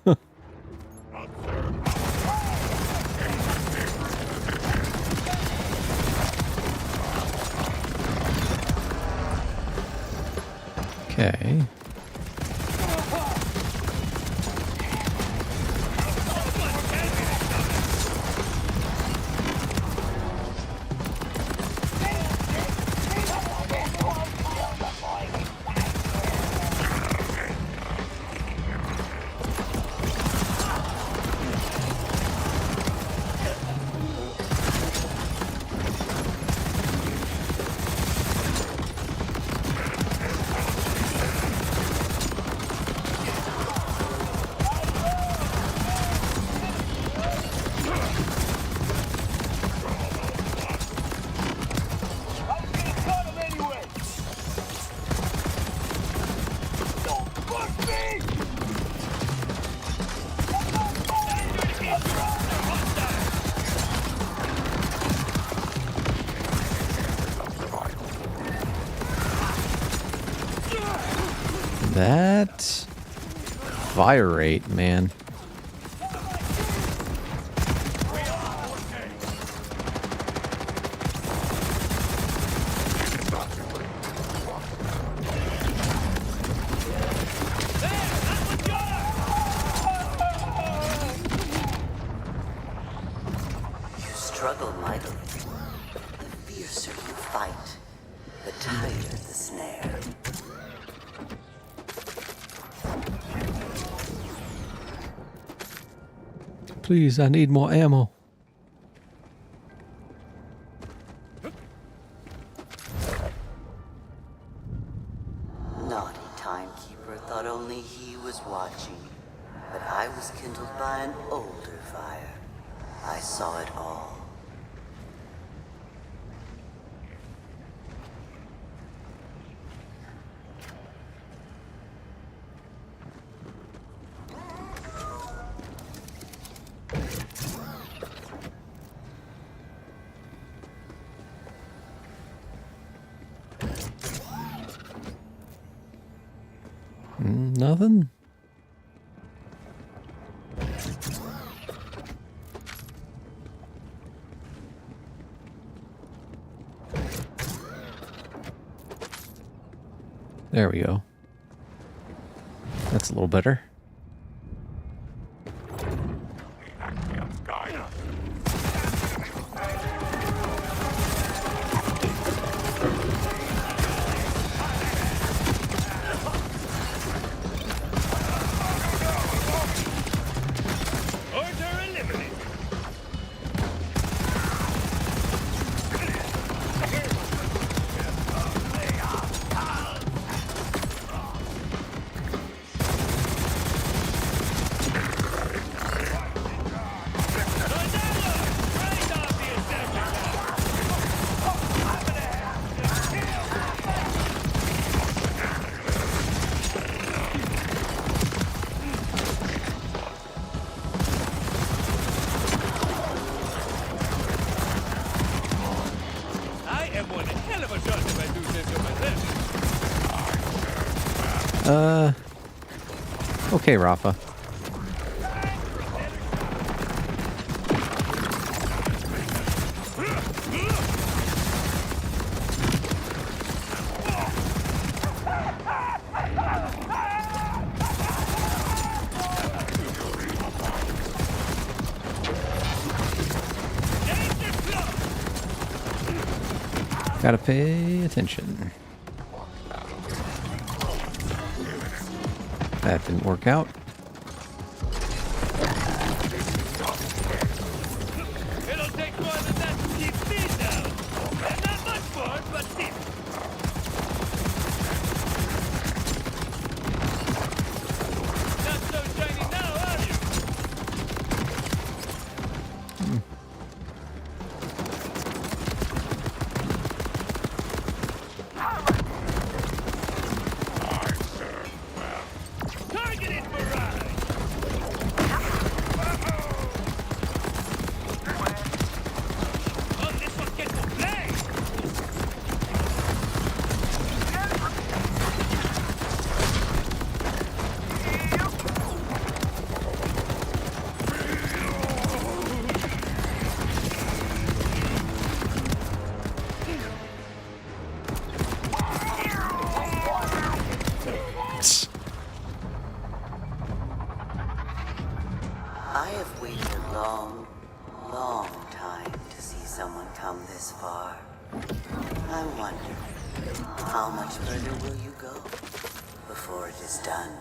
Okay. That fire rate, man. You struggle mightily. The fiercer you fight, the tighter the snare. Please, I need more ammo. Naughty timekeeper thought only he was watching, but I was kindled by an older fire. I saw it all. Nothing? There we go. That's a little better. Order eliminated. I am one hell of a shot if I do say so myself. Okay, Rafa. Gotta pay attention. That didn't work out. It'll take more than that to keep me down. And not much more, but still. Not so shiny now, are you? Targeted barrage! Oh, this one gets to play! I have waited a long, long time to see someone come this far. I wonder, how much further will you go before it is done?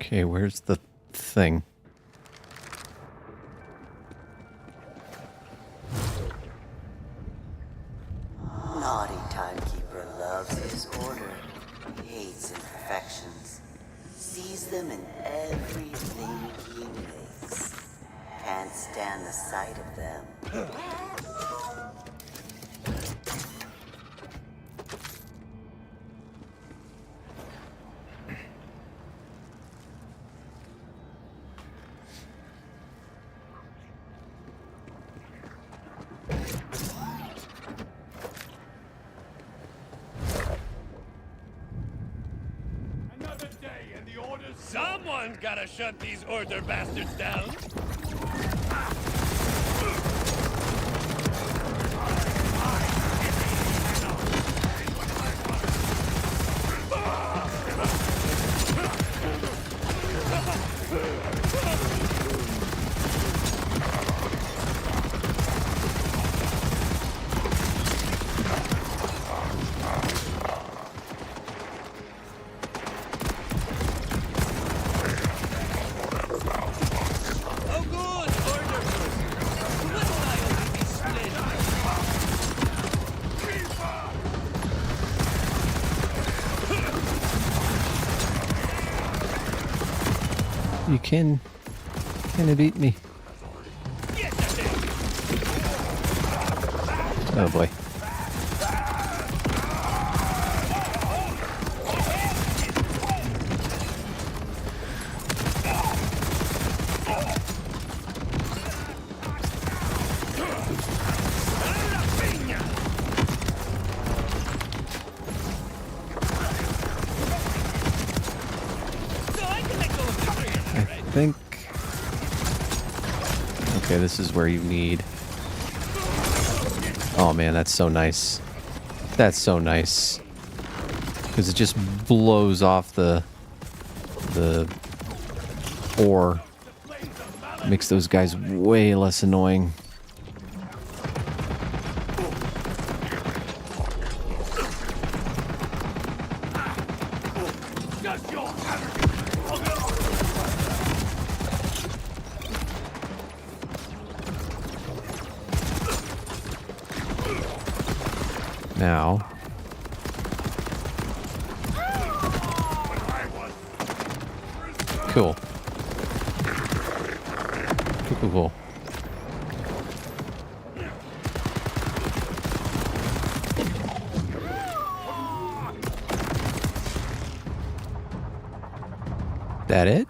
Okay, where's the thing? Naughty timekeeper loves his order, hates imperfections, sees them in everything he makes, can't stand the sight of them. Another day and the orders. Someone's gotta shut these order bastards down. You can beat me. Oh boy. I think... Okay, this is where you need... Oh man, that's so nice. That's so nice. Because it just blows off the ore. Makes those guys way less annoying. Now, cool. Cool. That it?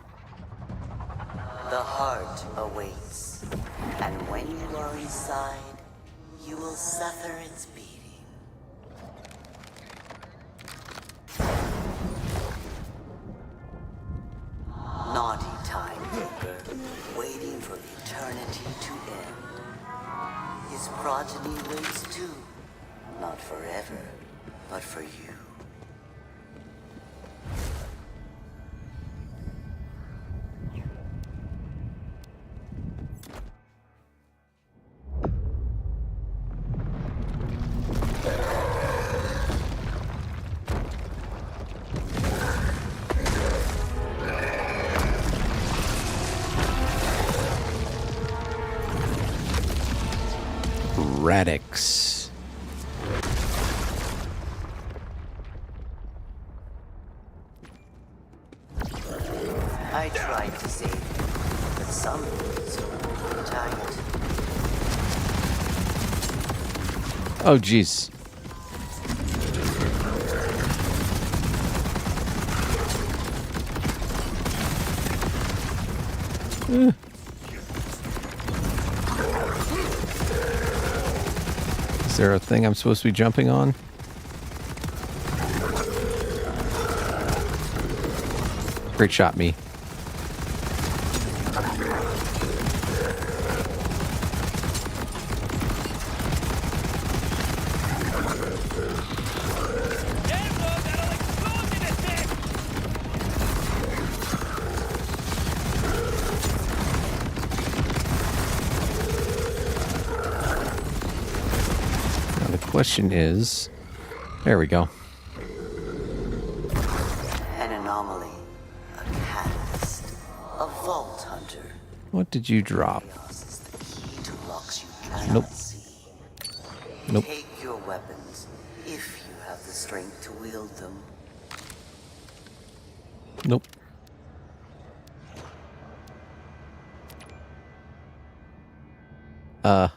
The heart awaits, and when you are inside, you will suffer its beating. Naughty timekeeper, waiting for eternity to end. His progeny waits too, not forever, but for you. Radix. I tried to save you, but some things are tight. Oh, jeez. Is there a thing I'm supposed to be jumping on? Great shot, me. Question is, there we go. An anomaly, a catalyst, a vault hunter. What did you drop? Chaos is the key to locks you cannot Nope. see. Nope. Take your weapons, if you have the strength to wield them. Nope. Huh.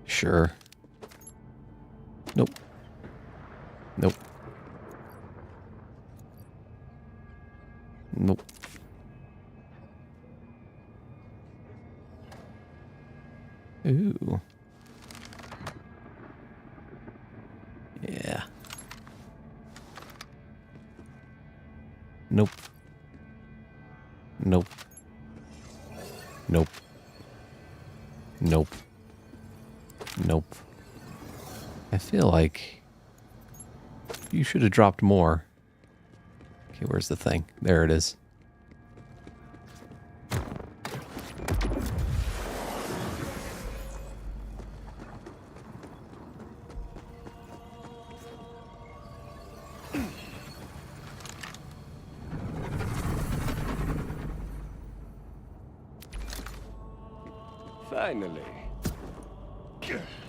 Sure. Nope. Nope. Nope. Ooh. Yeah. Nope. Nope. Nope. Nope. Nope. I feel like you should have dropped more. Okay, where's the thing? There it is. Finally.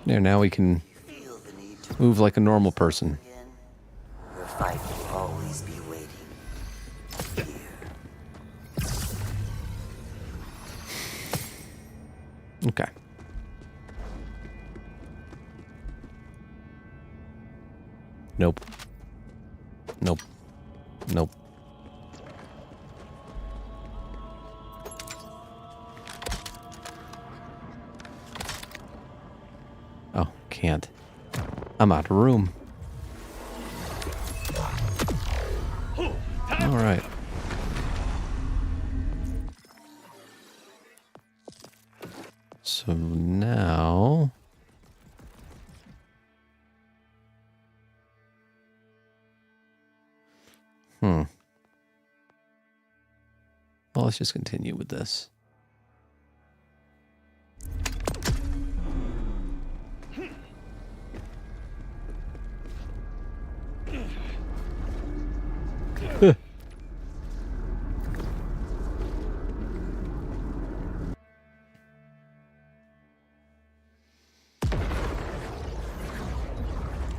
There, now we can Feel the need to move like a normal person. again? Your fight will always be waiting here. Okay. Nope. Nope. Nope. Oh, can't. I'm out of room. All right. So now... Well, let's just continue with this.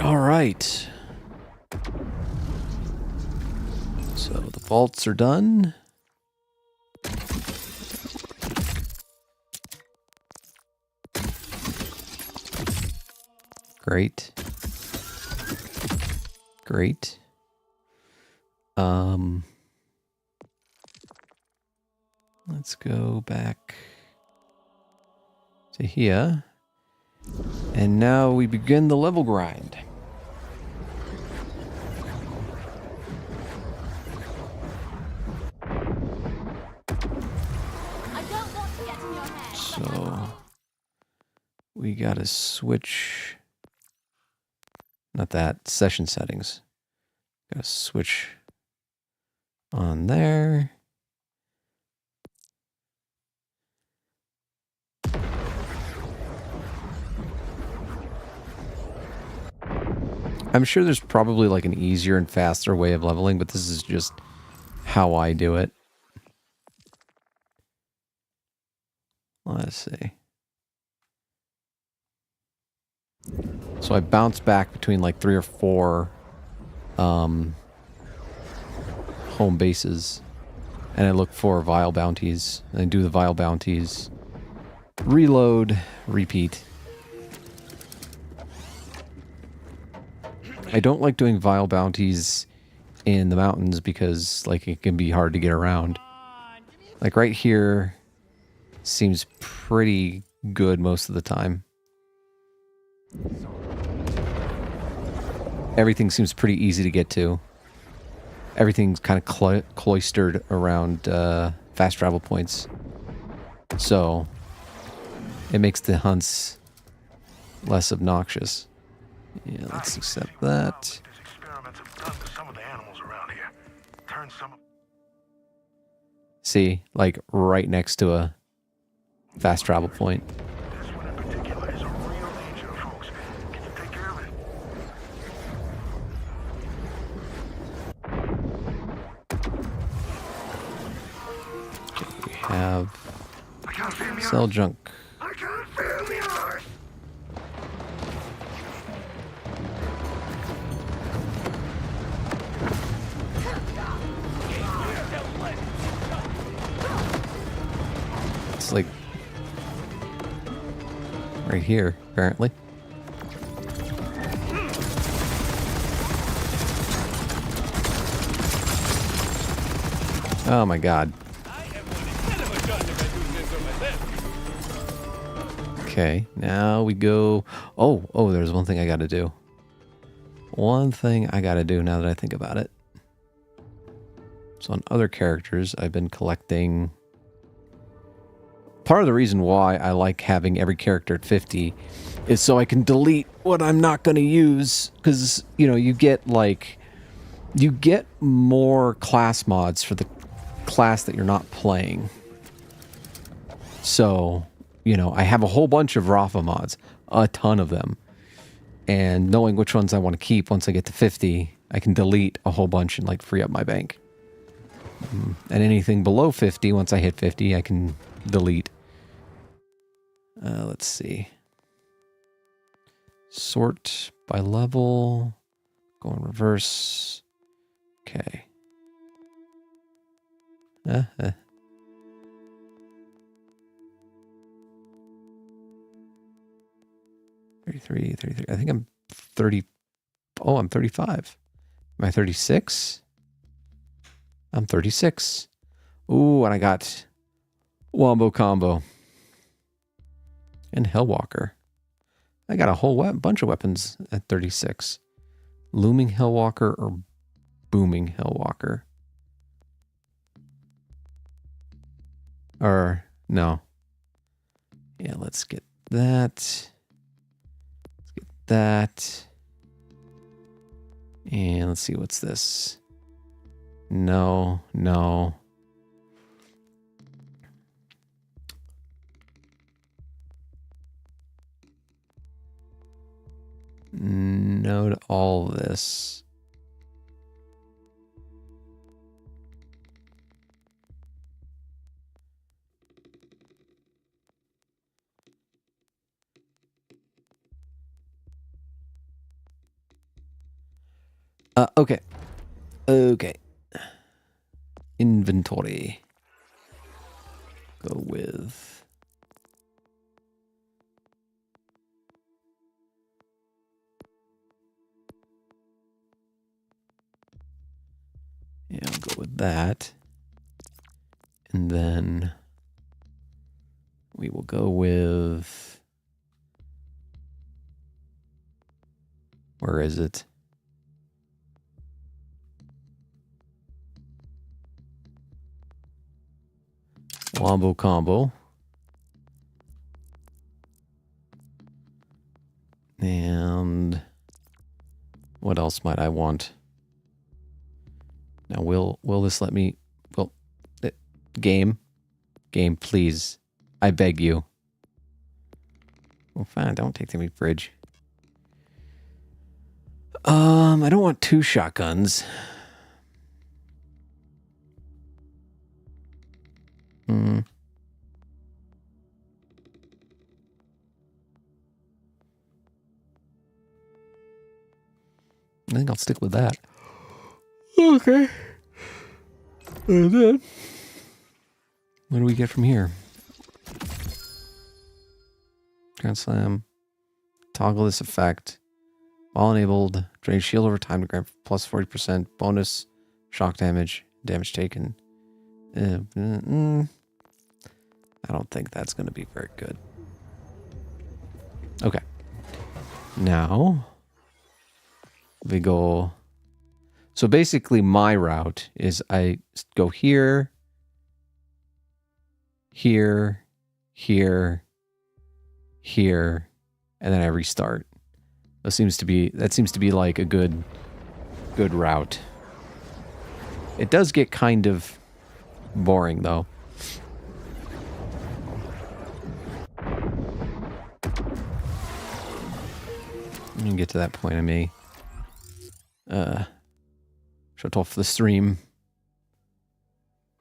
All right. So the vaults are done. Great. Great. Let's go back to here. And now we begin the level grind. I don't want to get in your head. So we gotta switch, not that, session settings. Gotta switch on there. I'm sure there's probably like an easier and faster way of leveling, but this is just how I do it. Let's see. So I bounce back between like 3 or 4 home bases, and I look for vile bounties, and I do the vile bounties, reload, repeat. I don't like doing vile bounties in the mountains because like it can be hard to get around. Like right here seems pretty good most of the time. Everything seems pretty easy to get to. Everything's kind of cloistered around fast travel points. So it makes the hunts less obnoxious. Yeah, let's accept that. These experiments have done to some of the animals around here. Turn some of See, like right next to a fast travel point. this one in particular is a real danger, folks. Can you take care of it? We have I can't feel me cell junk. I can't feel me arse. It's like right here, apparently. Oh my god. Okay, now we go... Oh, there's one thing I gotta do. One thing I gotta do now that I think about it. So on other characters, I've been collecting... Part of the reason why I like having every character at 50 is so I can delete what I'm not going to use. Because, you know, you get, like... You get more class mods for the class that you're not playing. So, you know, I have a whole bunch of Rafa mods. A ton of them. And knowing which ones I want to keep once I get to 50, I can delete a whole bunch and, like, free up my bank. And anything below 50, once I hit 50, I can delete. Let's see. Sort by level. Go in reverse. Okay. 33. I think I'm 30. Oh, I'm 35. Am I 36? I'm 36. Ooh, and I got Wombo Combo. And Hellwalker. I got a whole bunch of weapons at 36. Looming Hellwalker or Booming Hellwalker? Or, no. Yeah, let's get that. Let's get that. And let's see, what's this? No. No to all this. Okay. Inventory. Go with... Yeah, I'll go with that. And then we will go with... Where is it? Wombo Combo. And what else might I want? Now, will this let me... Well, game, please. I beg you. Well, fine, don't take the fridge. I don't want 2 shotguns. I think I'll stick with that. Okay. And then, what do we get from here? Grand Slam. Toggle this effect. While enabled, drain shield over time to grant plus 40% bonus shock damage. Damage taken. I don't think that's going to be very good. Okay. Now, we go... So basically my route is I go here, here, and then I restart. That seems to be like a good route. It does get kind of boring though. When you get to that point, I may shut off the stream.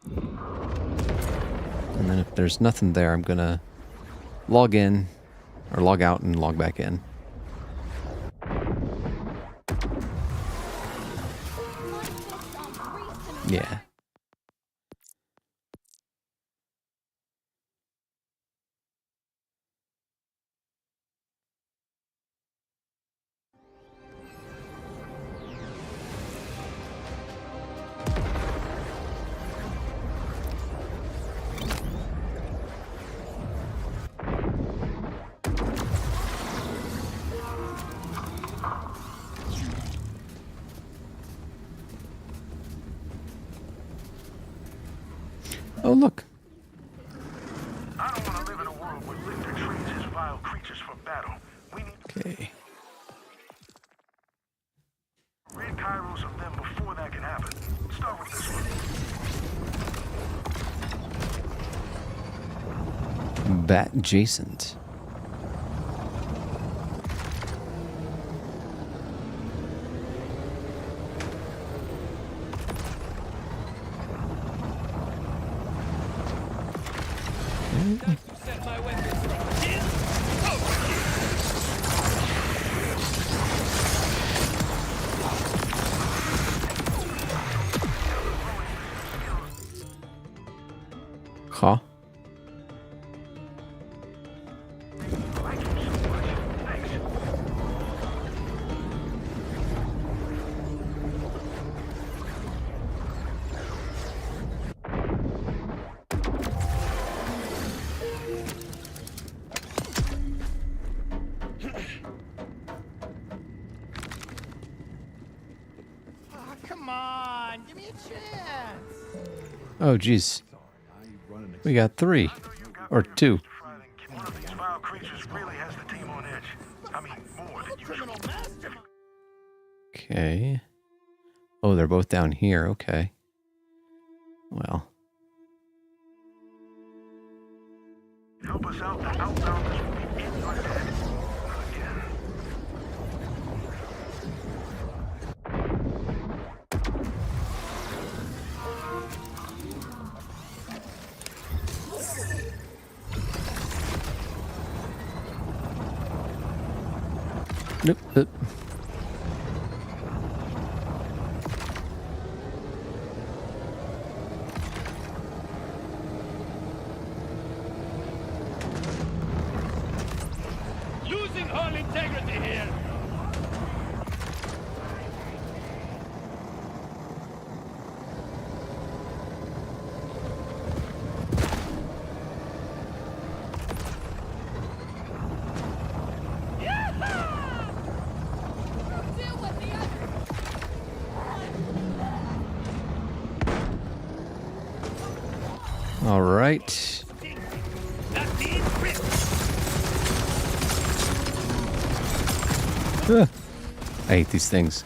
And then if there's nothing there, I'm gonna log in or log out and log back in. Yeah. Oh, look. I don't want to live in a world where Lister trains his vile creatures for battle. We need Okay. rid Kairos of them before that can happen. Start with this one. Bat adjacent. Oh, geez. We got 3. Or 2. One of these vile creatures really has the team on edge. I mean, more than usual. Okay. Oh, they're both down here. Okay. Well. Help us out. The outbounders will be in your head. Again. Nope. Nope. Losing all integrity here. Deal with the other. All right. Ah, I hate these things.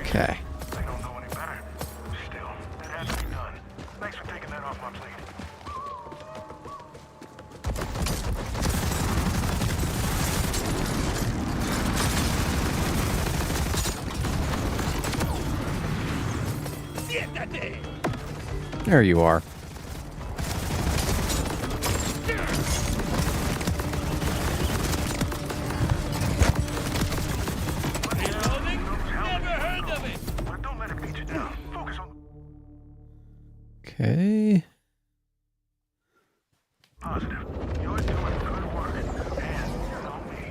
Okay. They don't know any better. Still, it had to be done. Thanks for taking that off my plate. There you are. Never heard of it. But don't let it beat you down. Focus on Okay. positive. You're doing good work. And you know me.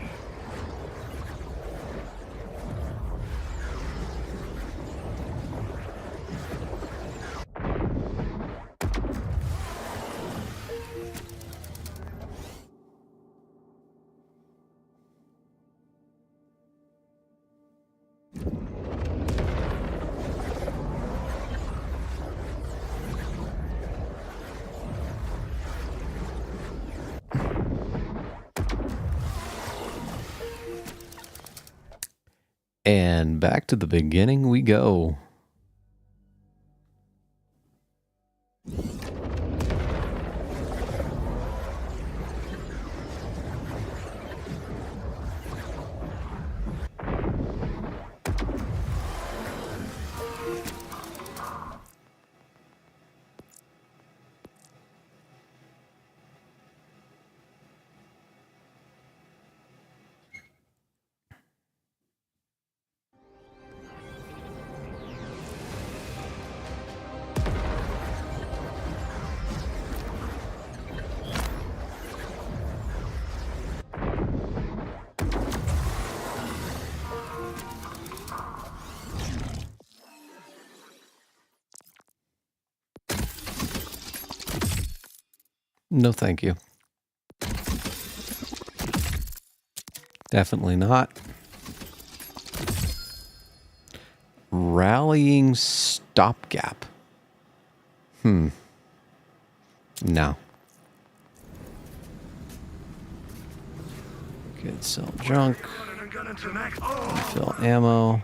And back to the beginning we go. No, thank you. Definitely not. Rallying stopgap. No. Good, sell junk. Fill ammo.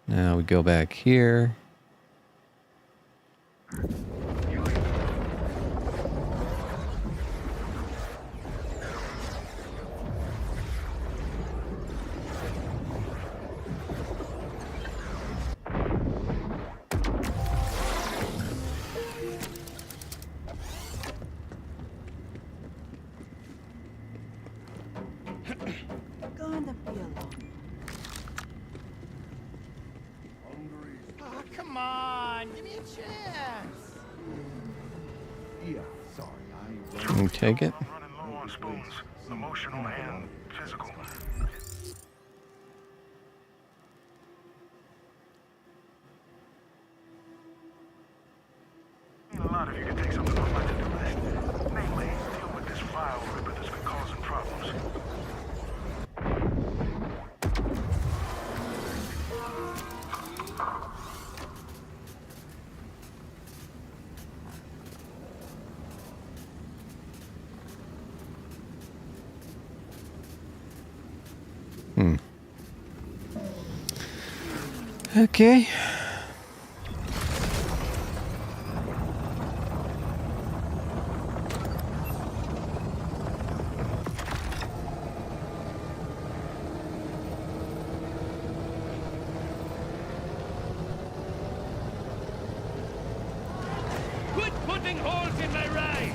Now we go back here. Gonna be alone. Oh, come on, give me a chance. Yeah, sorry, Can we take it? I'm running low on spoons, emotional and physical. A lot of you can take something off my to-do list. Namely, deal with this vile ripper that's been causing problems. Okay. Quit putting holes in my ride!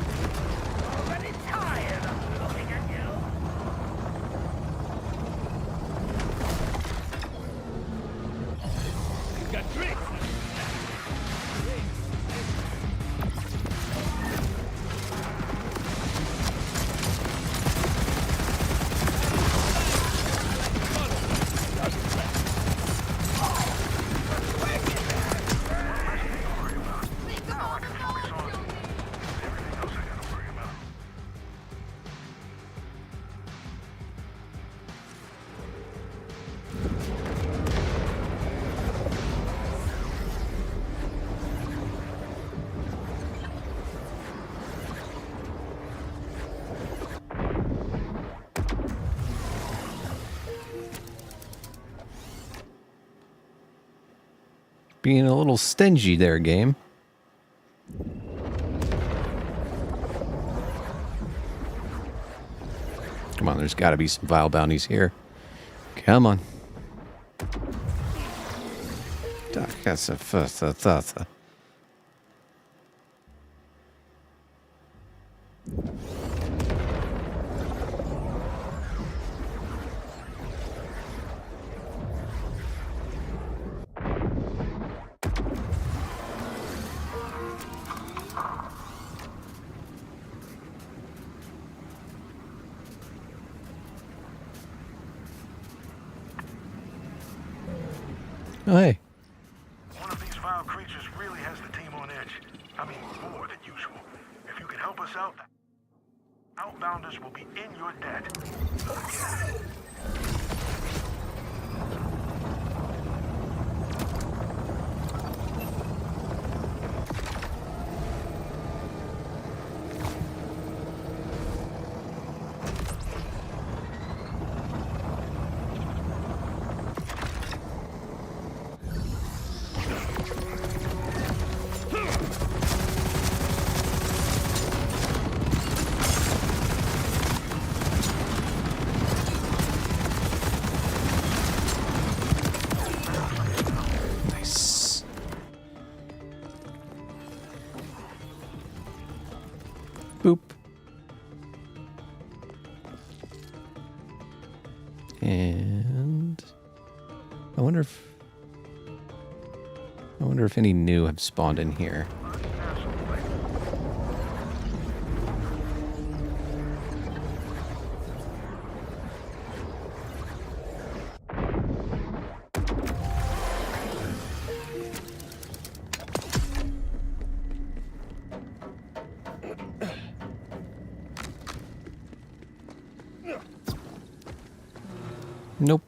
Already tired of looking at you. You've got tricks! Everything else I gotta worry about. Being a little stingy there, game. Come on, there's got to be some vile bounties here. Come on. Oh, hey. One of these vile creatures really has the team on edge. I mean, more than usual. If you can help us out, Outbounders will be in your debt. Again. Nice. Boop. And I wonder if any new have spawned in here. Nope.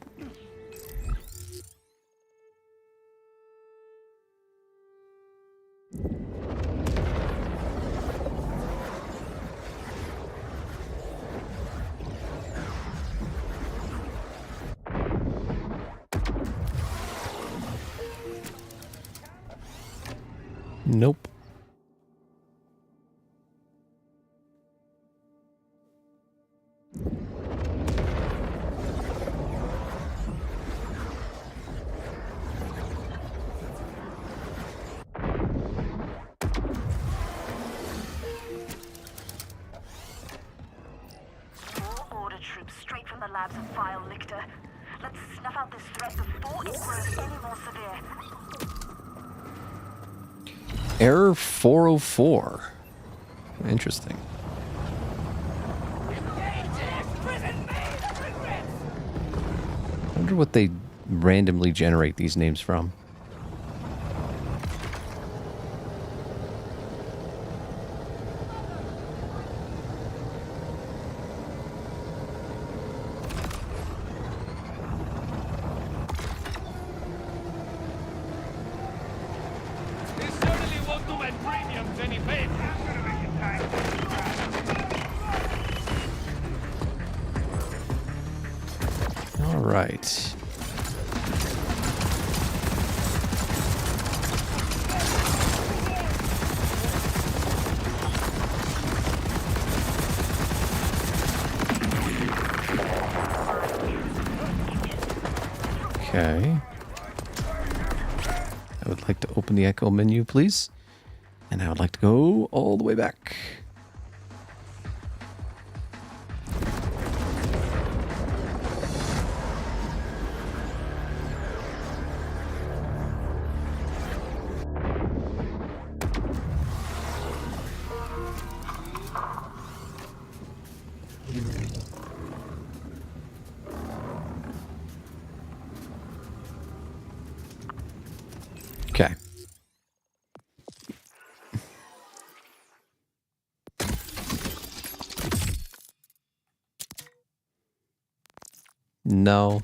Nope. More order troops straight from the labs of Vile Lictor. Let's snuff out this threat before it grows any more severe. Error 404. Interesting. I wonder what they randomly generate these names from. This certainly won't do my premiums any favor. All right. Okay. I would like to open the echo menu, please. And I would like to go all the way back. Okay. No.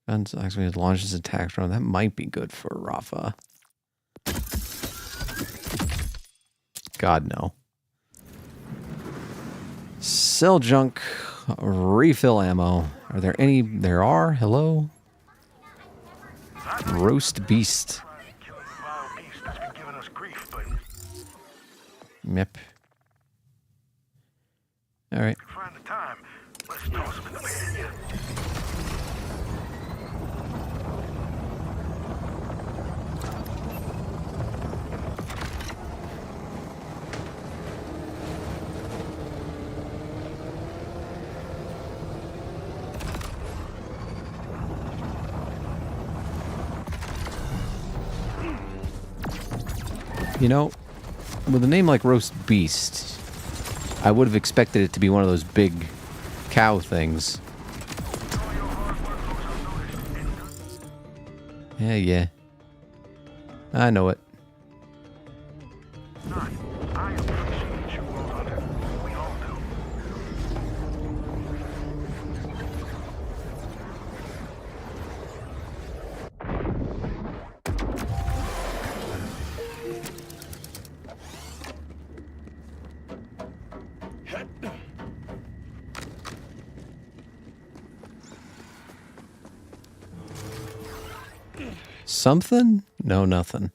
Guns actually launches attacks from that might be good for Rafa. God no. Sell junk, refill ammo. Are there any? There are. Hello. Roast beast. Killing the vile beast that's been giving us grief, but Yep. All right. find the time. Let's toss him in the pan. You know, with a name like Roast Beast, I would have expected it to be one of those big cow things. Yeah. I know it. I appreciate you, World Hunter. We all do. Something? No, nothing.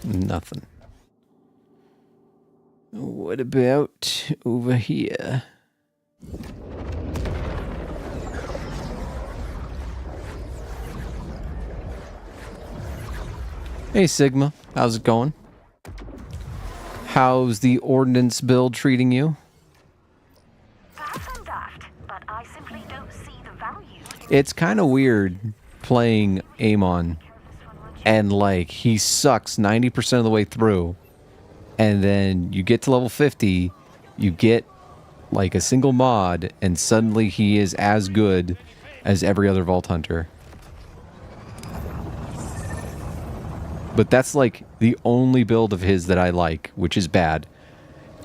Nothing. What about over here? Hey Sigma, how's it going? How's the ordnance build treating you? Perhaps I'm daft, but I simply don't see the value in It's kind of weird playing Amon and like he sucks 90% of the way through, and then you get to level 50, you get like a single mod, and suddenly he is as good as every other Vault Hunter. But that's like the only build of his that I like, which is bad.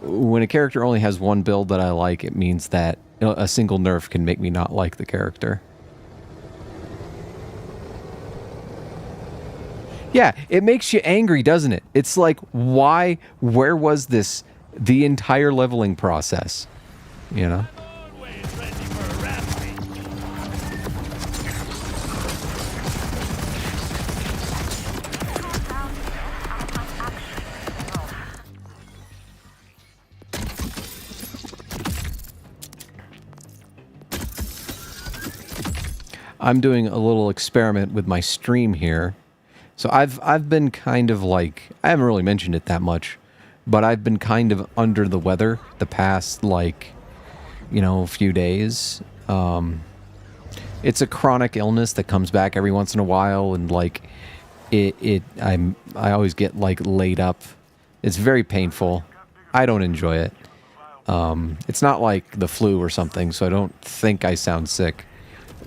When a character only has one build that I like, it means that a single nerf can make me not like the character. Yeah, it makes you angry, doesn't it? It's like, why, where was this, the entire leveling process? You know? Always ready for a rap. I'm doing a little experiment with my stream here. So I've been kind of like, I haven't really mentioned it that much, but I've been kind of under the weather the past like, you know, few days. It's a chronic illness that comes back every once in a while, and like I always get like laid up. It's very painful. I don't enjoy it. It's not like the flu or something, so I don't think I sound sick.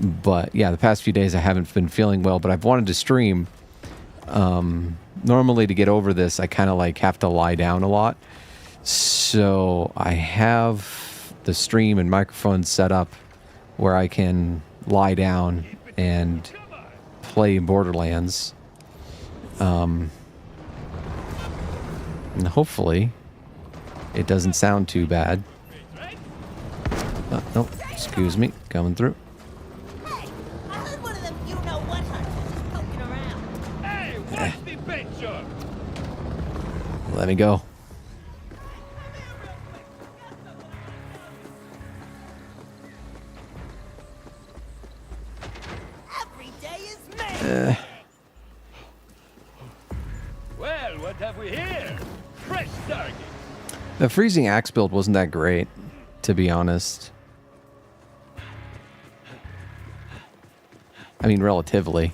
But yeah, the past few days I haven't been feeling well, but I've wanted to stream. Normally to get over this, I kind of like have to lie down a lot. So I have the stream and microphone set up where I can lie down and play Borderlands. And hopefully it doesn't sound too bad. No, excuse me, coming through. Hey, I heard one of them you-know-what hunters is poking around. Hey, what's the picture? Let me go. Every day is May. Well, what have we here? Fresh target. The freezing axe build wasn't that great, to be honest. I mean, relatively.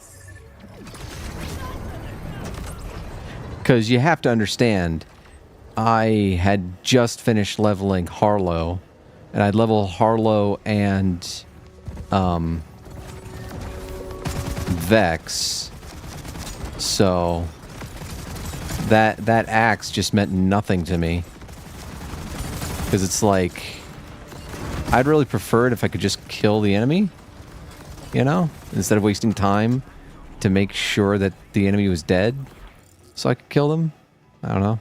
Because you have to understand, I had just finished leveling Harlow, and I'd level Harlow and Vex, so that axe just meant nothing to me. Because it's like, I'd really prefer it if I could just kill the enemy, you know, instead of wasting time to make sure that the enemy was dead so I could kill them. I don't know.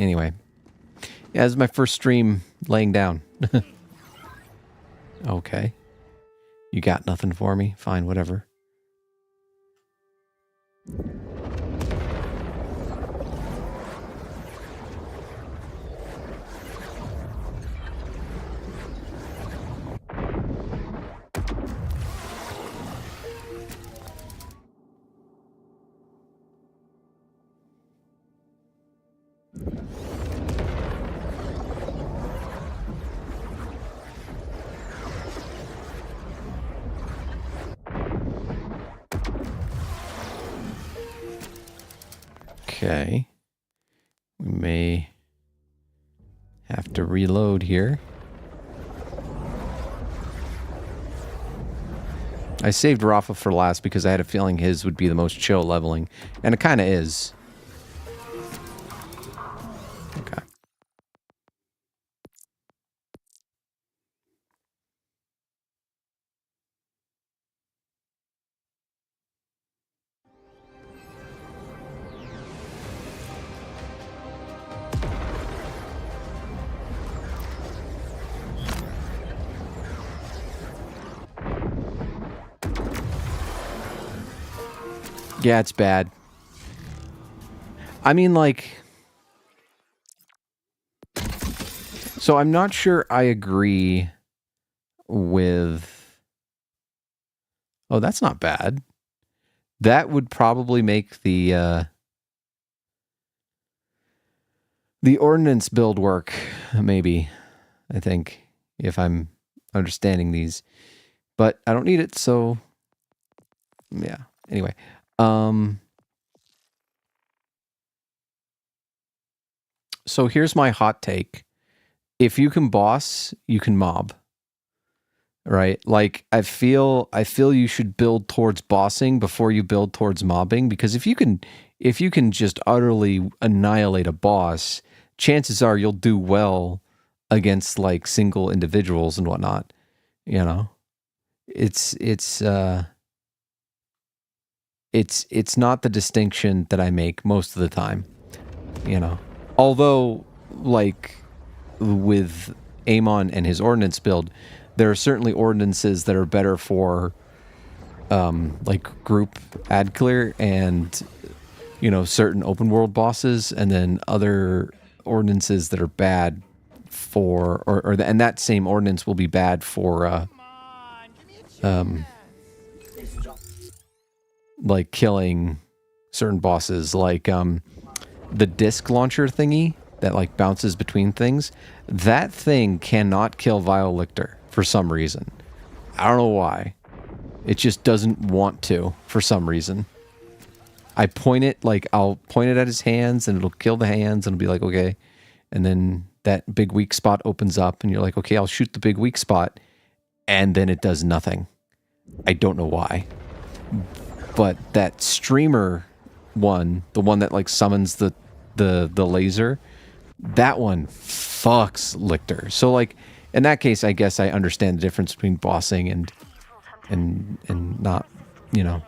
Anyway, yeah, this is my first stream laying down. Okay. You got nothing for me? Fine, whatever. Okay. We may have to reload here. I saved Rafa for last because I had a feeling his would be the most chill leveling. And it kind of is. Okay. Yeah, it's bad. I mean, like... So I'm not sure I agree with... Oh, that's not bad. That would probably make the ordnance build work, maybe. I think, if I'm understanding these. But I don't need it, so... Yeah, anyway. So here's my hot take. If you can boss, you can mob. Right? Like, I feel you should build towards bossing before you build towards mobbing, because if you can just utterly annihilate a boss, chances are you'll do well against like single individuals and whatnot. You know? It's not the distinction that I make most of the time, you know. Although, like, with Amon and his ordnance build, there are certainly ordinances that are better for, like, group ad clear and, you know, certain open world bosses, and then other ordinances that are bad for, and that same ordinance will be bad for, like killing certain bosses, like the disc launcher thingy that like bounces between things. That thing cannot kill Violictor for some reason. I don't know why. It just doesn't want to for some reason. I point it, like I'll point it at his hands and it'll kill the hands and it'll be like, okay. And then that big weak spot opens up and you're like, okay, I'll shoot the big weak spot. And then it does nothing. I don't know why. but that streamer one, the one that like summons the laser, that one fucks Lictor. So like in that case, I guess I understand the difference between bossing and not, you know.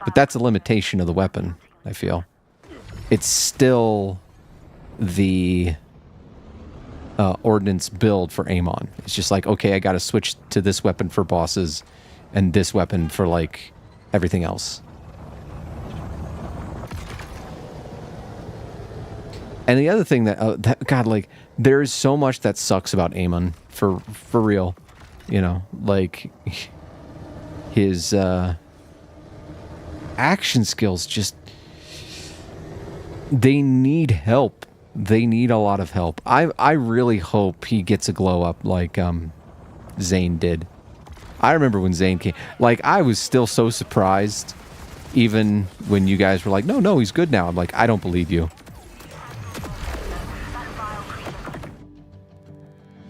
But that's a limitation of the weapon, I feel. It's still the ordnance build for Amon. It's just like, okay, I gotta switch to this weapon for bosses and this weapon for like everything else. And the other thing that, God, like, there is so much that sucks about Amon, for real. You know, like, his action skills just, they need help. They need a lot of help. I really hope he gets a glow up like Zane did. I remember when Zane came, like, I was still so surprised, even when you guys were like, no, he's good now. I'm like, I don't believe you.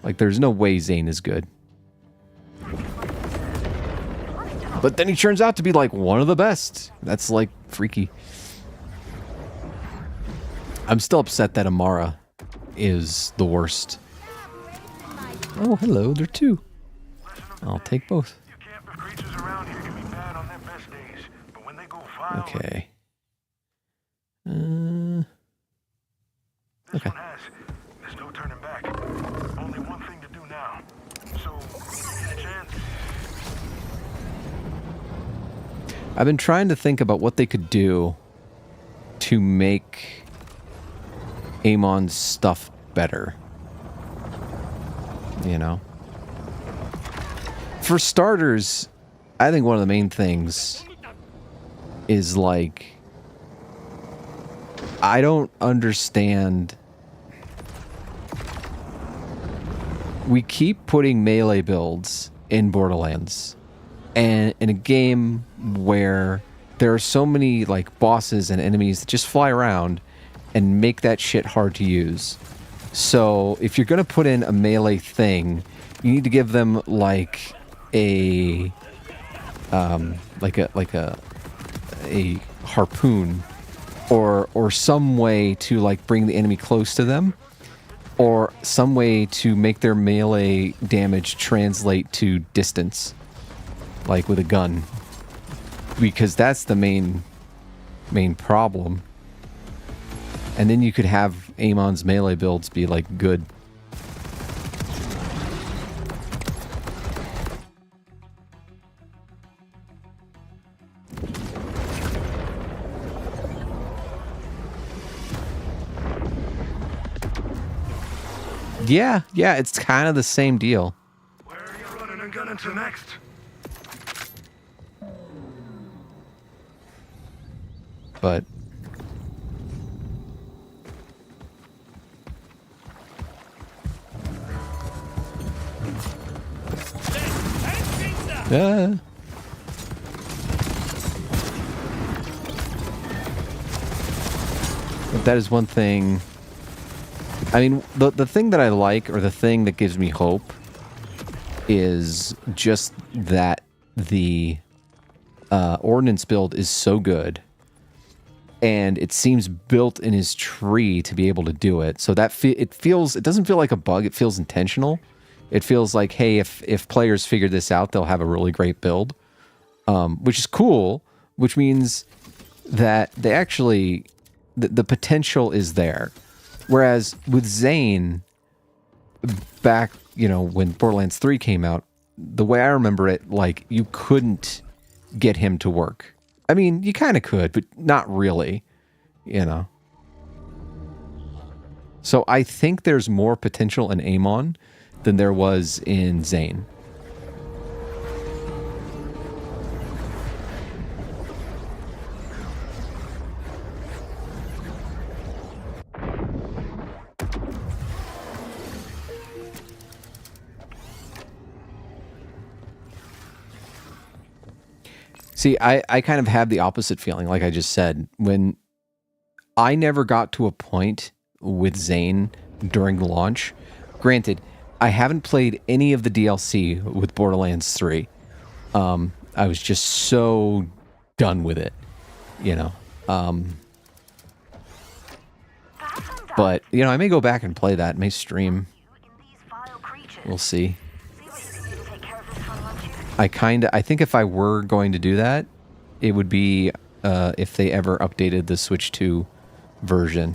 Like, there's no way Zane is good. But then he turns out to be, like, one of the best. That's, like, freaky. I'm still upset that Amara is the worst. Oh, hello, there are two. I'll take both. Okay. Okay. There's no turning back. Only one thing to do now. So, when you get a chance. I've been trying to think about what they could do to make Amon's stuff better. You know? For starters, I think one of the main things is like, I don't understand. We keep putting melee builds in Borderlands, and in a game where there are so many like bosses and enemies that just fly around and make that shit hard to use. So if you're gonna put in a melee thing, you need to give them like a harpoon or some way to like bring the enemy close to them, or some way to make their melee damage translate to distance, like with a gun, because that's the main problem. And then you could have Amon's melee builds be like good. Yeah, it's kind of the same deal. Where are you running and gunning to next? But that is one thing. I mean, the thing that I like, or the thing that gives me hope, is just that the ordnance build is so good, and it seems built in his tree to be able to do it. So that it doesn't feel like a bug. It feels intentional. It feels like, hey, if players figure this out, they'll have a really great build, which is cool. Which means that they actually, the potential is there. Whereas with Zane, back, you know, when Borderlands 3 came out, the way I remember it, like, you couldn't get him to work. I mean, you kind of could, but not really, you know. So I think there's more potential in Amon than there was in Zane. See, I kind of have the opposite feeling, like I just said. When I never got to a point with Zane during launch, granted, I haven't played any of the DLC with Borderlands 3. I was just so done with it, you know. But, you know, I may go back and play that. May stream. We'll see. I think if I were going to do that, it would be if they ever updated the Switch 2 version.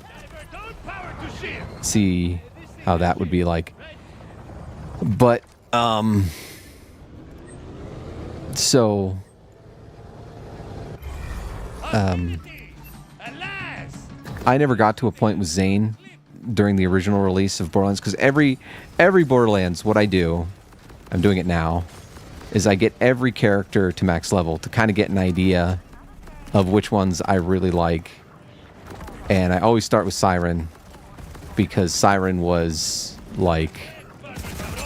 See how that would be like. But, so, I never got to a point with Zane during the original release of Borderlands, because every Borderlands, what I do, I'm doing it now, is I get every character to max level to kind of get an idea of which ones I really like. And I always start with Siren, because Siren was like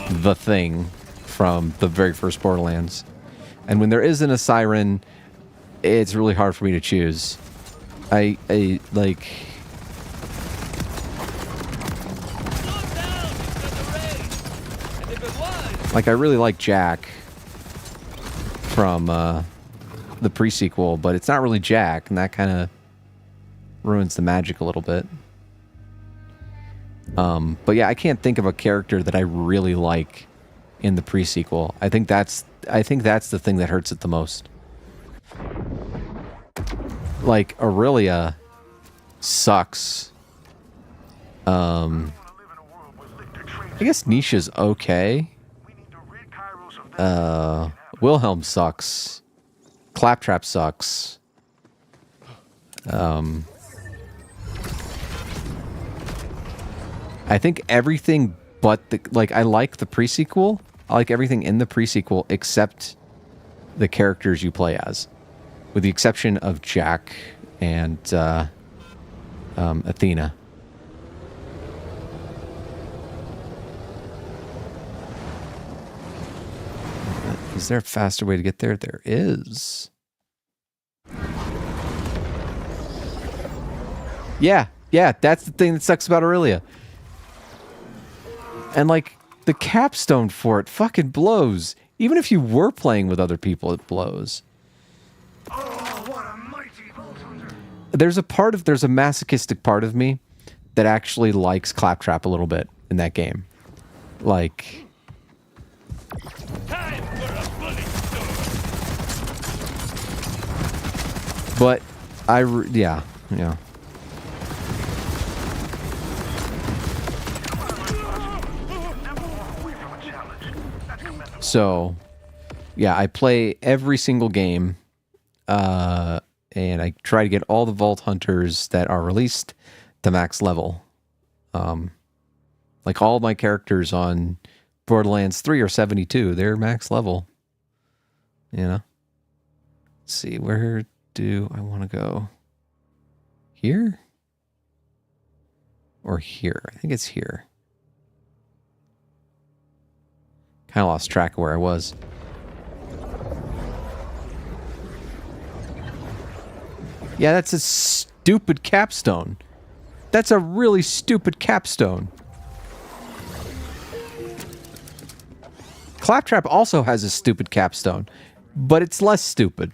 the thing from the very first Borderlands. And when there isn't a Siren, it's really hard for me to choose. I like... Like, I really like Jack from the pre-sequel, but it's not really Jack, and that kind of ruins the magic a little bit. But yeah, I can't think of a character that I really like in the pre-sequel. I think that's the thing that hurts it the most. Like, Aurelia sucks. I guess Nisha's okay. Wilhelm sucks. Claptrap sucks. I think everything but the... Like, I like the pre-sequel. I like everything in the pre-sequel except the characters you play as. With the exception of Jack and Athena. Is there a faster way to get there? There is. Yeah, that's the thing that sucks about Aurelia. And, like, the capstone for it fucking blows. Even if you were playing with other people, it blows. Oh, what a mighty Vault Hunter. There's a masochistic part of me that actually likes Claptrap a little bit in that game. Like... But, yeah. So, yeah, I play every single game, and I try to get all the Vault Hunters that are released to max level. Like, all of my characters on Borderlands 3 are 72. They're max level. You know? Let's see, where do I want to go? Here? Or here? I think it's here. Kind of lost track of where I was. Yeah, that's a stupid capstone. That's a really stupid capstone. Claptrap also has a stupid capstone, but it's less stupid.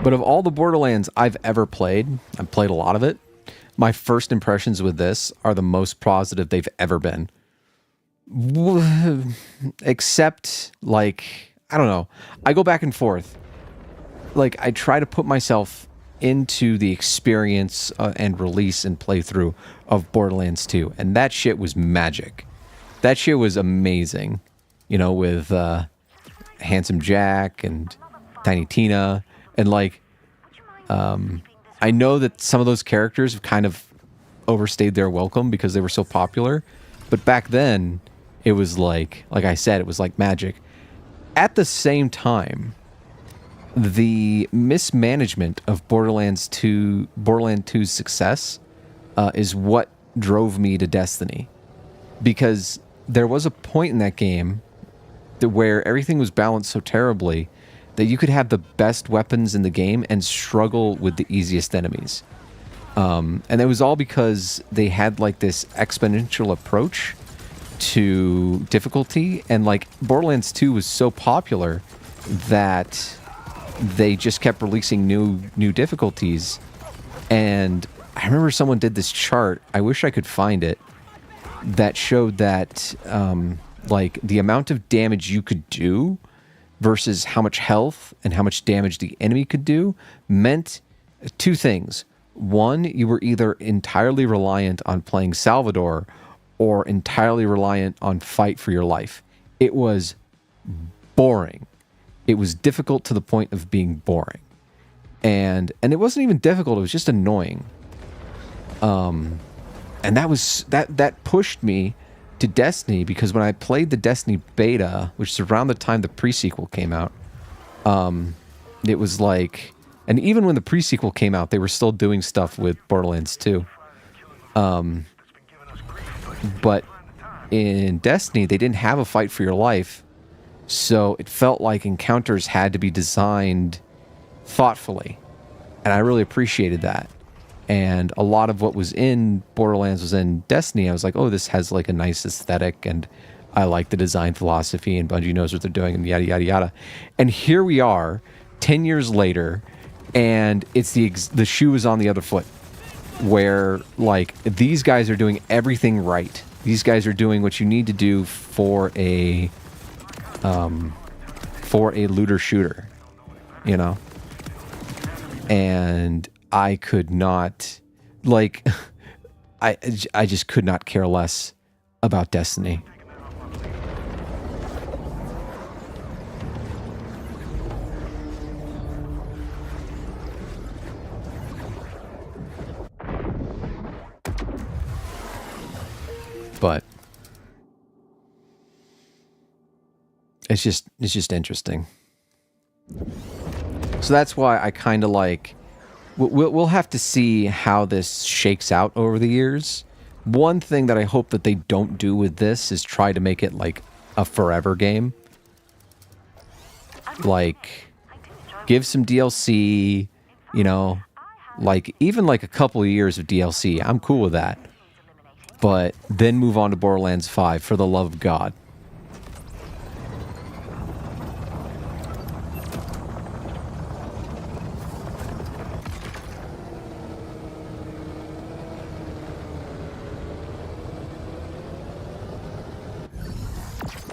But of all the Borderlands I've ever played, I've played a lot of it, my first impressions with this are the most positive they've ever been. Except, like, I don't know. I go back and forth. Like, I try to put myself into the experience and release and playthrough of Borderlands 2. And that shit was magic. That shit was amazing. You know, with Handsome Jack and Tiny Tina. And, like, I know that some of those characters have kind of overstayed their welcome because they were so popular. But back then, it was like I said, it was like magic. At the same time, the mismanagement of Borderlands 2's success is what drove me to Destiny. Because there was a point in that game where everything was balanced so terribly that you could have the best weapons in the game and struggle with the easiest enemies. And it was all because they had like this exponential approach to difficulty, and like Borderlands 2 was so popular that they just kept releasing new difficulties. And I remember someone did this chart, I wish I could find it, that showed that like the amount of damage you could do versus how much health and how much damage the enemy could do meant two things. One, you were either entirely reliant on playing Salvador or entirely reliant on fight for your life. It was boring. It was difficult to the point of being boring. And it wasn't even difficult, it was just annoying. And that pushed me to Destiny, because when I played the Destiny beta, which is around the time the pre-sequel came out, it was like, and even when the pre-sequel came out, they were still doing stuff with Borderlands 2. But in Destiny, they didn't have a fight for your life, so it felt like encounters had to be designed thoughtfully, and I really appreciated that. And a lot of what was in Borderlands was in Destiny. I was like, oh, this has like a nice aesthetic, and I like the design philosophy, and Bungie knows what they're doing, and yada, yada, yada. And here we are, 10 years later, and it's the shoe is on the other foot, where like these guys are doing everything right. These guys are doing what you need to do for a looter shooter, you know? And I could not, like, I just could not care less about Destiny. But it's just interesting. So that's why I kind of like, we'll have to see how this shakes out over the years. One thing that I hope that they don't do with this is try to make it like a forever game. Like, give some DLC, you know, like even like a couple of years of DLC. I'm cool with that. But then move on to Borderlands 5, for the love of God.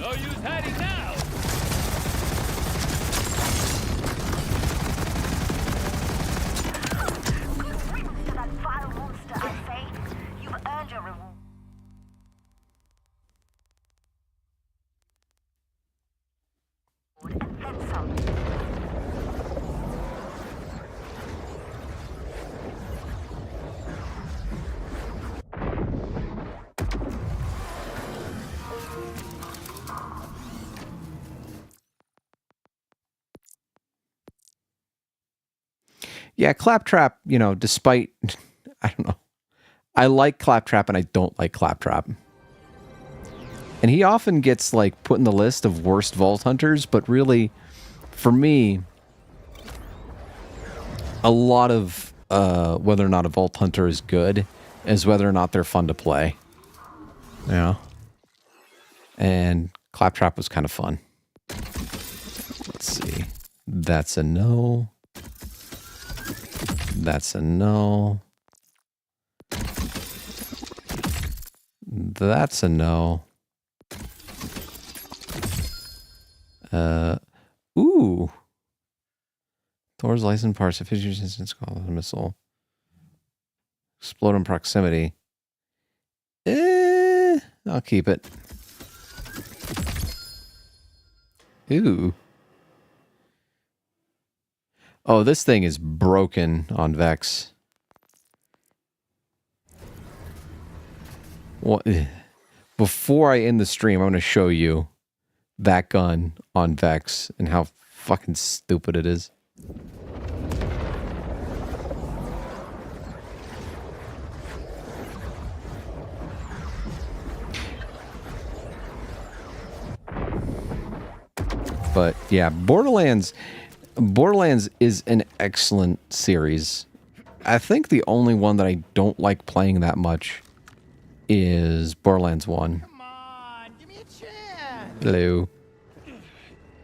No use hiding now! Good riddance to that vile monster, I say. You've earned your reward. And then some. Yeah, Claptrap, you know, despite, I don't know. I like Claptrap and I don't like Claptrap. And he often gets like put in the list of worst Vault Hunters, but really, for me, a lot of whether or not a Vault Hunter is good is whether or not they're fun to play. Yeah. And Claptrap was kind of fun. Let's see. That's a no. That's a no. That's a no. Ooh. Thor's license parts, efficient distance, call a missile. Explode in proximity. I'll keep it. Ooh. Oh, this thing is broken on Vex. What? Before I end the stream, I'm going to show you that gun on Vex and how fucking stupid it is. But yeah, Borderlands is an excellent series. I think the only one that I don't like playing that much is Borderlands 1. Come on, give me a chance. Hello.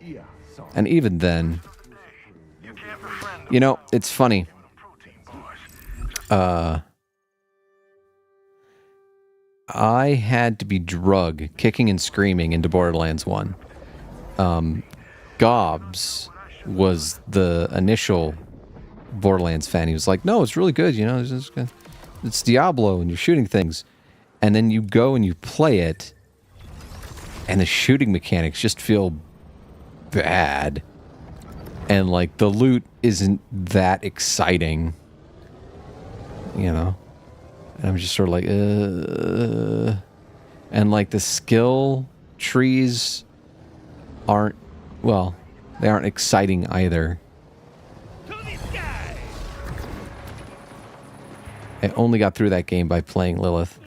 Yeah, sorry. And even then, you know, it's funny. I had to be drug kicking and screaming into Borderlands 1. Gobbs was the initial Borderlands fan. He was like, no, it's really good, you know, it's Diablo and you're shooting things. And then you go and you play it, and the shooting mechanics just feel bad. And like the loot isn't that exciting, you know? And I'm just sort of like, and like the skill trees aren't, well, they aren't exciting either. I only got through that game by playing Lilith.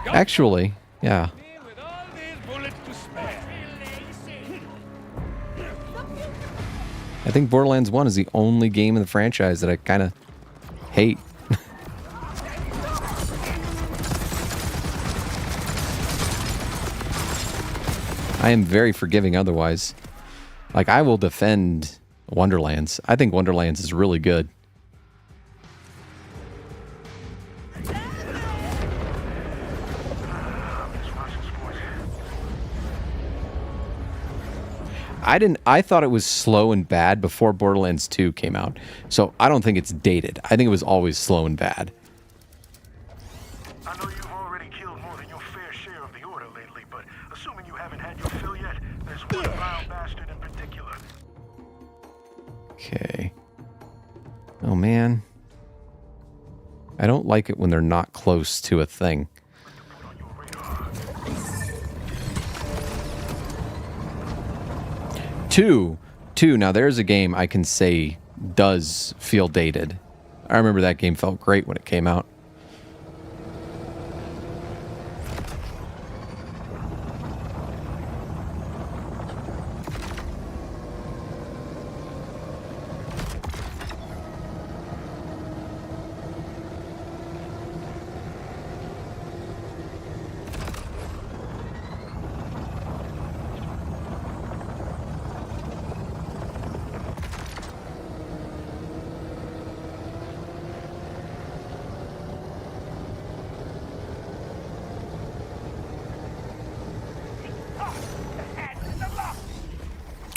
Actually, yeah. With all these bullets to spare. I think Borderlands 1 is the only game in the franchise that I kind of hate. I am very forgiving otherwise. Like, I will defend Wonderlands. I think Wonderlands is really good. I thought it was slow and bad before Borderlands 2 came out. So I don't think it's dated. I think it was always slow and bad. I know you've already killed more than your fair share of the Order lately, but assuming you haven't had your fill yet, there's one vile bastard in particular. Okay. Oh, man. I don't like it when they're not close to a thing. Two. Now, there's a game I can say does feel dated. I remember that game felt great when it came out.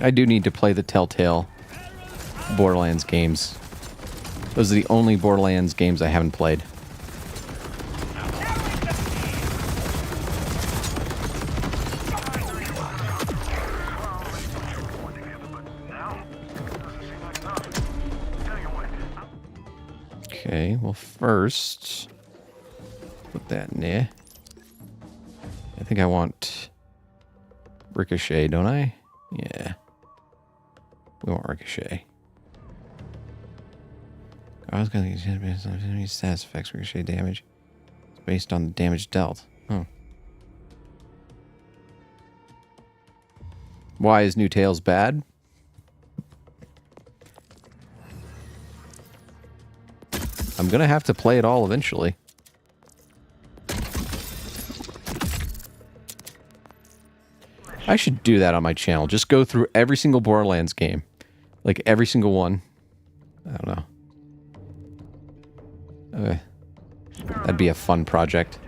I do need to play the Telltale Borderlands games. Those are the only Borderlands games I haven't played. Okay, well first, put that in there. I think I want Ricochet, don't I? Yeah. We want Ricochet. I was going to get based on enemy status effects, Ricochet damage. It's based on the damage dealt. Oh. Why is New Tales bad? I'm going to have to play it all eventually. I should do that on my channel. Just go through every single Borderlands game. Like, every single one. I don't know. That'd be a fun project.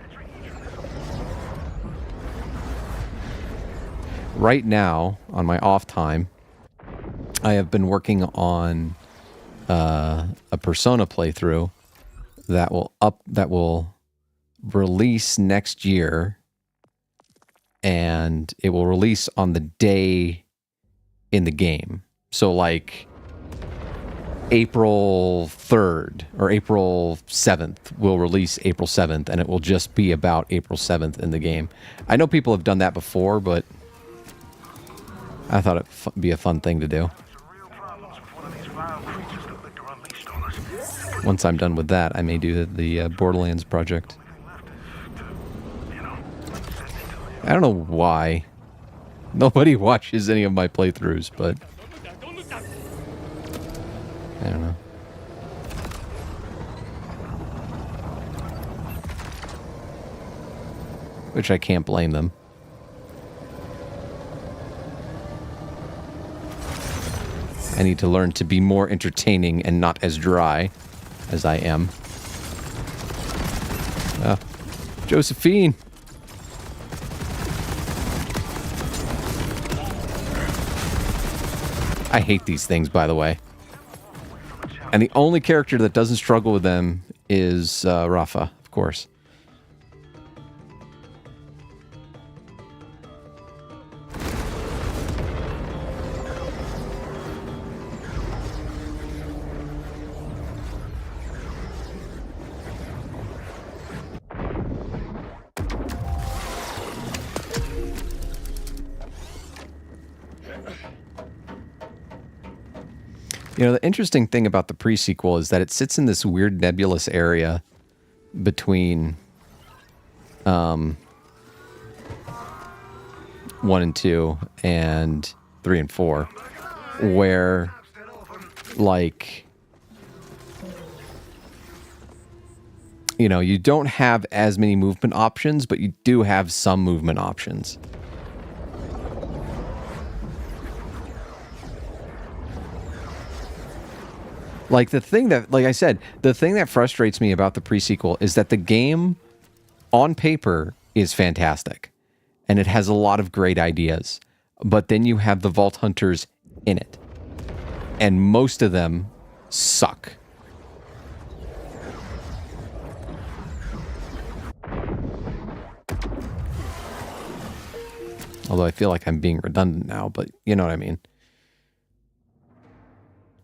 Right now, on my off time, I have been working on a Persona playthrough that will release next year. And it will release on the day in the game. So like April 3rd or April 7th will release April 7th, and it will just be about April 7th in the game. I know people have done that before, but I thought it'd be a fun thing to do. Once I'm done with that, I may do the Borderlands project. I don't know why. Nobody watches any of my playthroughs, but I don't know. Which I can't blame them. I need to learn to be more entertaining and not as dry as I am. Josephine! I hate these things, by the way. And the only character that doesn't struggle with them is Rafa, of course. You know, the interesting thing about the pre-sequel is that it sits in this weird nebulous area between 1 and 2 and 3 and 4, where, like, you know, you don't have as many movement options, but you do have some movement options. Like, the thing that, like I said, the thing that frustrates me about the pre-sequel is that the game, on paper, is fantastic. And it has a lot of great ideas. But then you have the Vault Hunters in it. And most of them suck. Although I feel like I'm being redundant now, but you know what I mean.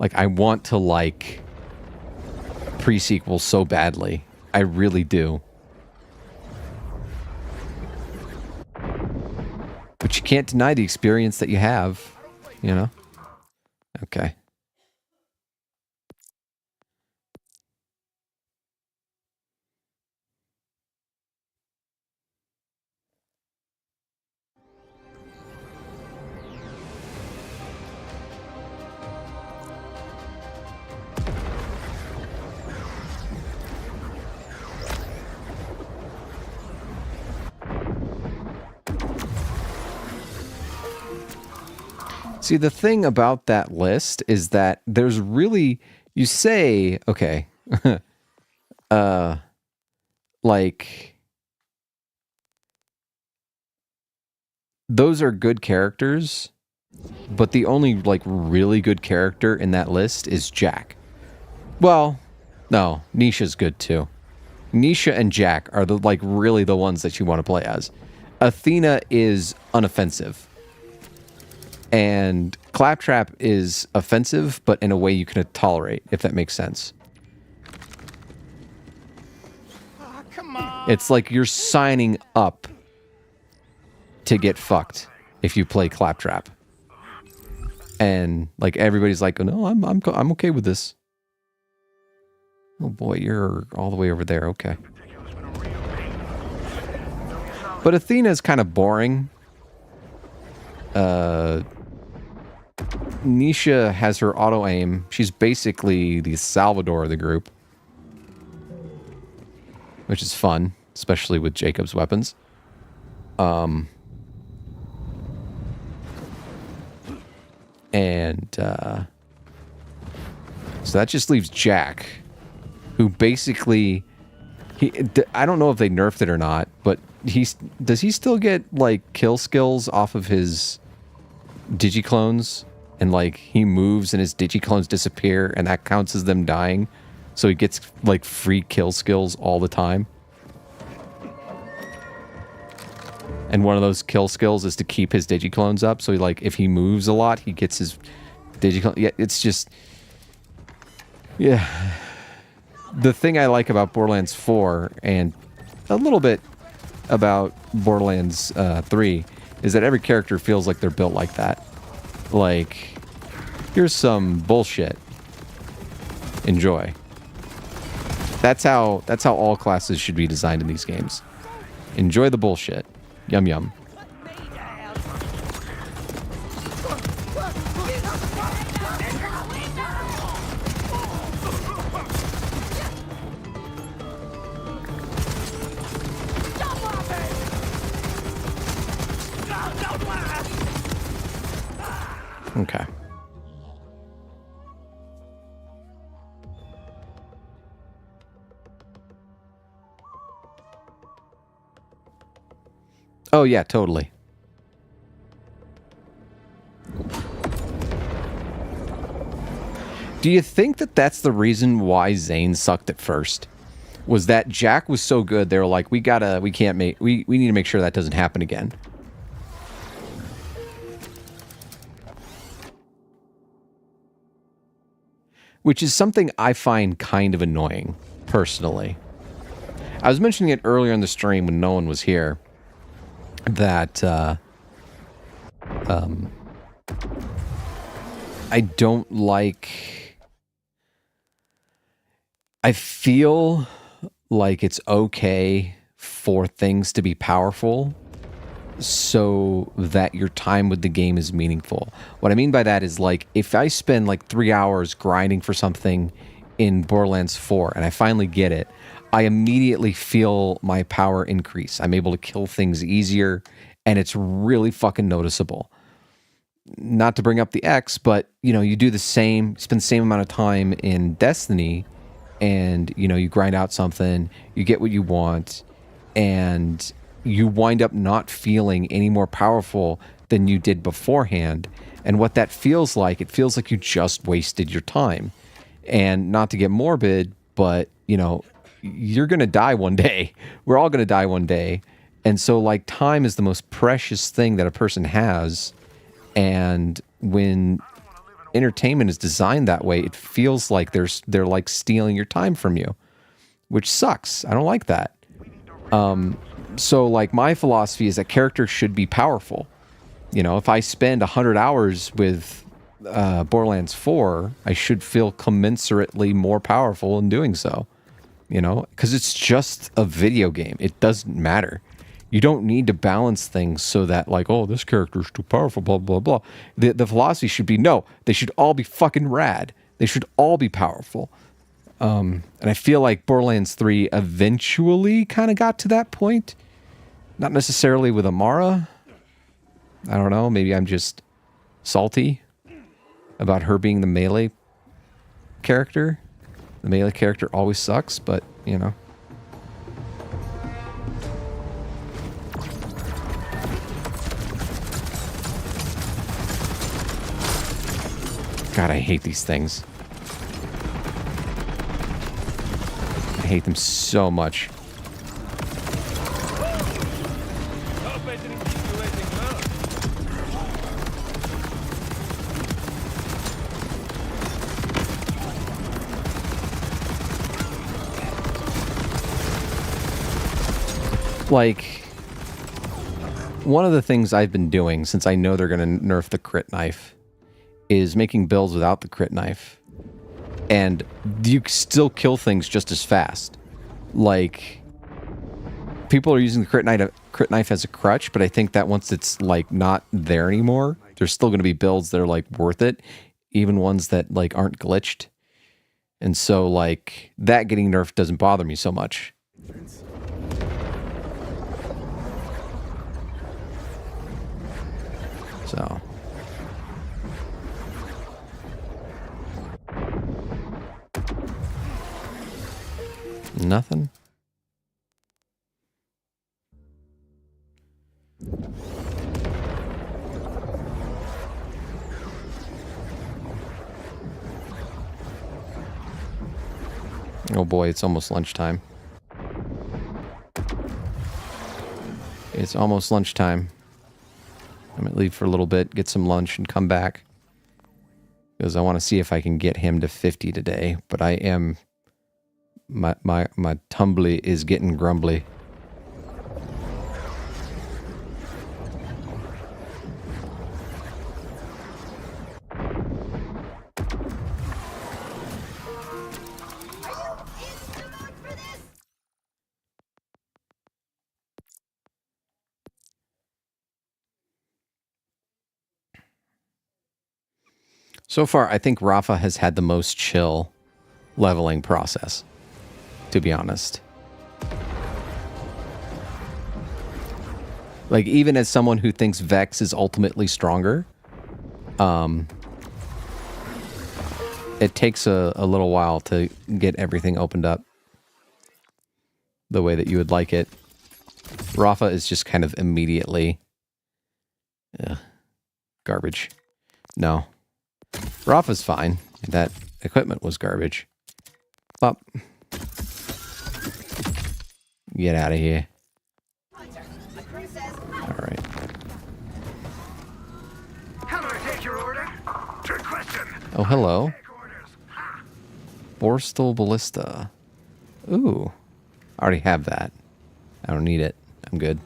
Like, I want to like pre-sequel so badly. I really do. But you can't deny the experience that you have, you know? Okay. See, the thing about that list is that there's really, you say, okay, like, those are good characters, but the only, like, really good character in that list is Jack. Well, no, Nisha's good too. Nisha and Jack are the, like, really the ones that you want to play as. Athena is unoffensive. And Claptrap is offensive, but in a way you can tolerate, if that makes sense. Oh, come on. It's like you're signing up to get fucked if you play Claptrap. And like everybody's like, oh, no, I'm okay with this. Oh boy, you're all the way over there. Okay. But Athena's kind of boring. Nisha has her auto-aim. She's basically the Salvador of the group. Which is fun, especially with Jacob's weapons. So that just leaves Jack, who basically... I don't know if they nerfed it or not, but does he still get, like, kill skills off of his digiclones? And, like, he moves and his digiclones disappear, and that counts as them dying. So he gets, like, free kill skills all the time. And one of those kill skills is to keep his digiclones up. So, like, if he moves a lot, he gets his digiclone... Yeah, it's just... Yeah. The thing I like about Borderlands 4, and a little bit about Borderlands 3, is that every character feels like they're built like that. Like, here's some bullshit. Enjoy. That's how all classes should be designed in these games. Enjoy the bullshit. Yum yum. Okay. Oh, yeah, totally. Do you think that that's the reason why Zane sucked at first? Was that Jack was so good, they were like, we need to make sure that doesn't happen again. Which is something I find kind of annoying, personally. I was mentioning it earlier in the stream when no one was here, that I don't like... I feel like it's okay for things to be powerful so that your time with the game is meaningful. What I mean by that is, like, if I spend like 3 hours grinding for something in Borderlands 4 and I finally get it, I immediately feel my power increase. I'm able to kill things easier, and it's really fucking noticeable. Not to bring up the X, but, you know, you do the same, spend the same amount of time in Destiny, and, you know, you grind out something, you get what you want, and you wind up not feeling any more powerful than you did beforehand. And what that feels like, it feels like you just wasted your time. And not to get morbid, but, you know, you're going to die one day. We're all going to die one day. And so, like, time is the most precious thing that a person has. And when entertainment is designed that way, it feels like they're like stealing your time from you, which sucks. I don't like that. So, like, my philosophy is that characters should be powerful. You know, if I spend 100 hours with Borderlands 4, I should feel commensurately more powerful in doing so. You know, because it's just a video game. It doesn't matter. You don't need to balance things so that, like, oh, this character is too powerful, blah, blah, blah. The philosophy should be, no, they should all be fucking rad. They should all be powerful. And I feel like Borderlands 3 eventually kind of got to that point. Not necessarily with Amara. I don't know. Maybe I'm just salty about her being the melee character. The melee character always sucks, but, you know. God, I hate these things. I hate them so much. Like, one of the things I've been doing since I know they're going to nerf the crit knife is making builds without the crit knife. And you still kill things just as fast. Like, people are using the crit knife as a crutch, but I think that once it's, like, not there anymore, there's still going to be builds that are, like, worth it. Even ones that, like, aren't glitched. And so, like, that getting nerfed doesn't bother me so much. So. Nothing? Oh boy, it's almost lunchtime. It's almost lunchtime. I'm going to leave for a little bit, get some lunch, and come back. Because I want to see if I can get him to 50 today. But I am... My tumbly is getting grumbly. So far, I think Rafa has had the most chill leveling process, to be honest. Like, even as someone who thinks Vex is ultimately stronger, it takes a little while to get everything opened up the way that you would like it. Rafa is just kind of immediately garbage. No. Rafa's fine. That equipment was garbage. Up. Get out of here. Alright. How do I take your order? Trick question. Oh, hello. Take orders. Borstal Ballista. Ooh. I already have that. I don't need it. I'm good.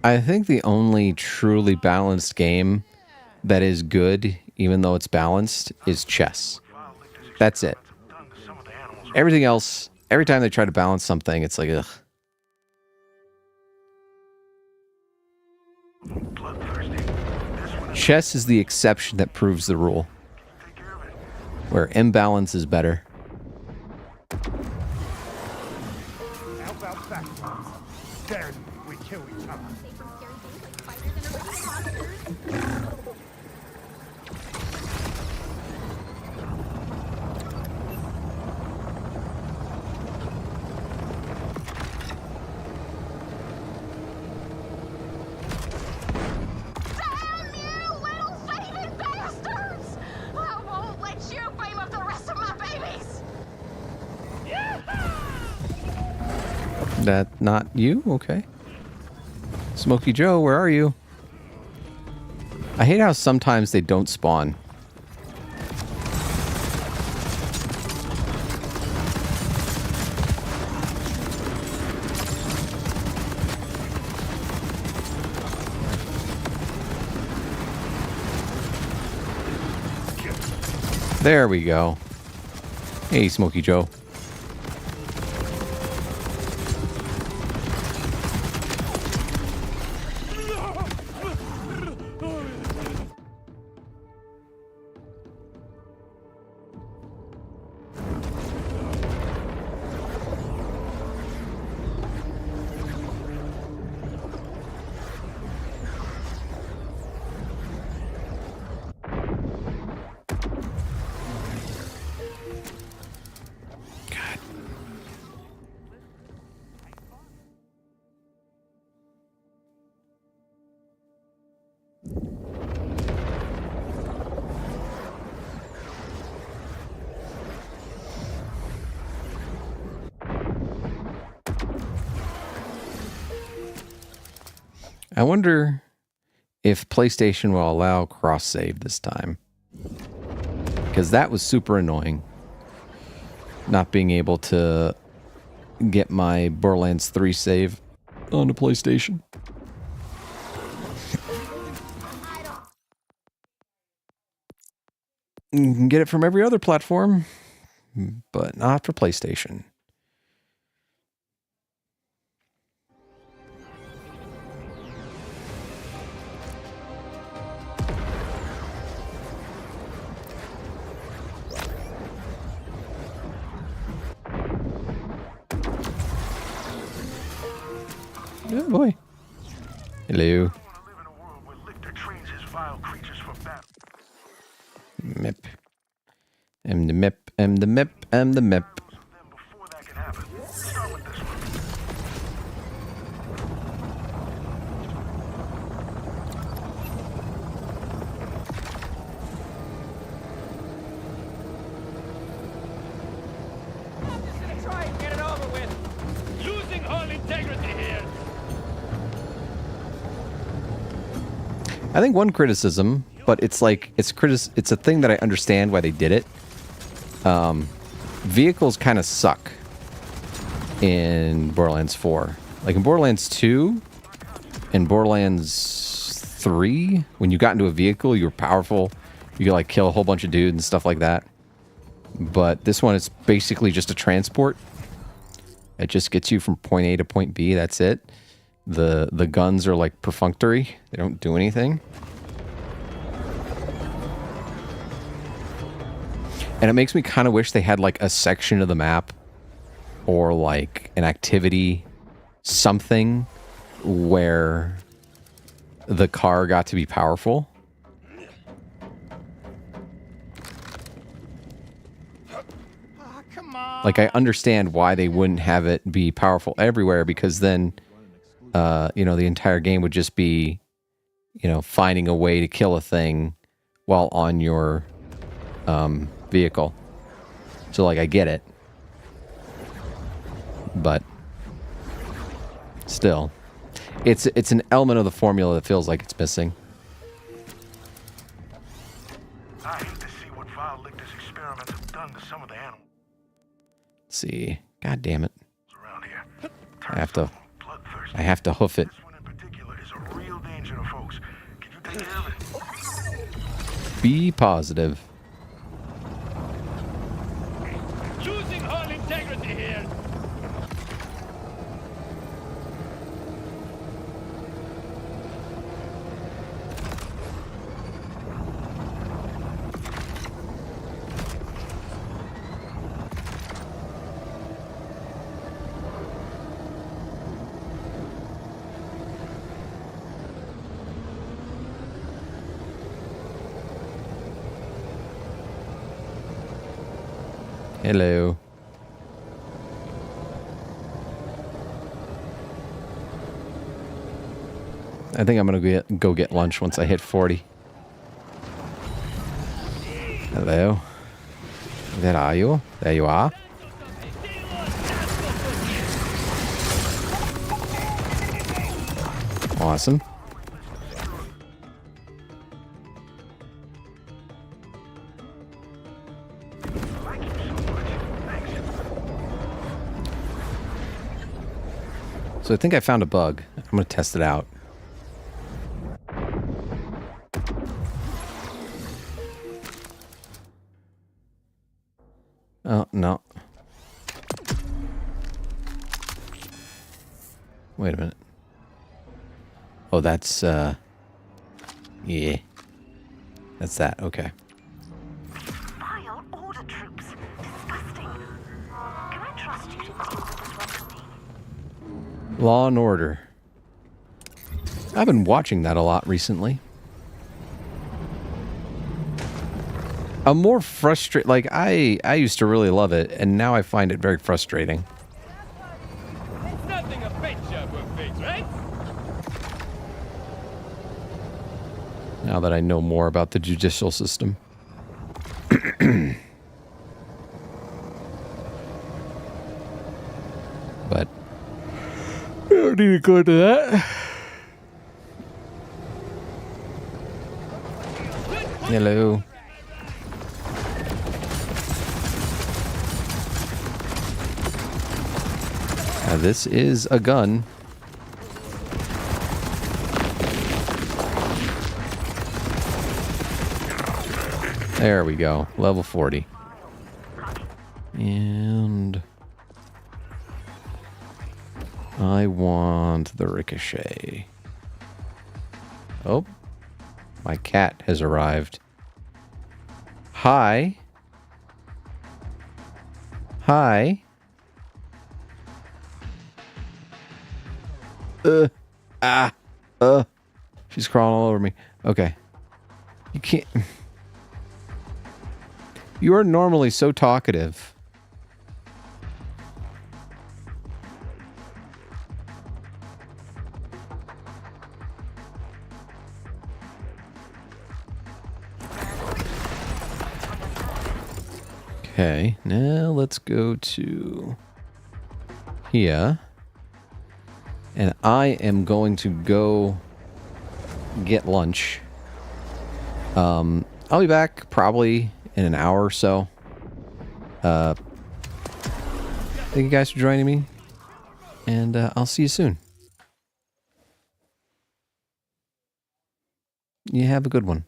I think the only truly balanced game that is good, even though it's balanced, is chess. That's it. Everything else, every time they try to balance something, it's like, ugh. Chess is the exception that proves the rule, where imbalance is better. Then we kill each other. Damn you, little thieving bastards! I won't let you beam up the rest of my babies! That not you? Okay. Smokey Joe, where are you? I hate how sometimes they don't spawn. There we go. Hey, Smokey Joe. I wonder if PlayStation will allow cross-save this time. Because that was super annoying. Not being able to get my Borderlands 3 save on the PlayStation. You can get it from every other platform, but not for PlayStation. Oh boy. Hello. Mip. I'm the mip, I'm the mip, I'm the mip. Try and get it over with. Losing all integrity here. I think one criticism, but it's like it's a thing that I understand why they did it. Vehicles kind of suck in Borderlands 4. Like in Borderlands 2 and Borderlands 3, when you got into a vehicle, you were powerful. You could like kill a whole bunch of dudes and stuff like that. But this one is basically just a transport. It just gets you from point A to point B. That's it. The guns are like perfunctory. They don't do anything. And it makes me kind of wish they had like a section of the map or like an activity, something where the car got to be powerful. Like, I understand why they wouldn't have it be powerful everywhere, because then, you know, the entire game would just be, you know, finding a way to kill a thing while on your vehicle. So, like, I get it. But still, it's an element of the formula that feels like it's missing. I hate to see what vile lictors experiments have done to some of the animals Let's see. God damn it. around here. I have to hoof it. This one in particular is a real danger to folks. Can you take care of it? Be positive. Losing all integrity here. Hello. I think I'm gonna go get lunch once I hit 40. Hello. Where are you? There you are. Awesome. So I think I found a bug. I'm going to test it out. Oh, no. Wait a minute. Oh, that's, yeah. That's that, okay. Vile order troops. Disgusting. Can I trust you to deal with this one for me? Law and Order. I've been watching that a lot recently. I'm more frustrated. Like, I used to really love it, and now I find it very frustrating. It's nothing a paint job will fix, right? Now that I know more about the judicial system. But I don't need to go into that. Hello. Now this is a gun. There we go. Level 40. And I want the ricochet. Oh, my cat has arrived. Hi. Hi. She's crawling all over me. Okay. You can't. You are normally so talkative. Okay, now let's go to here. And I am going to go get lunch. I'll be back probably in an hour or so. Thank you guys for joining me, and I'll see you soon. You have a good one.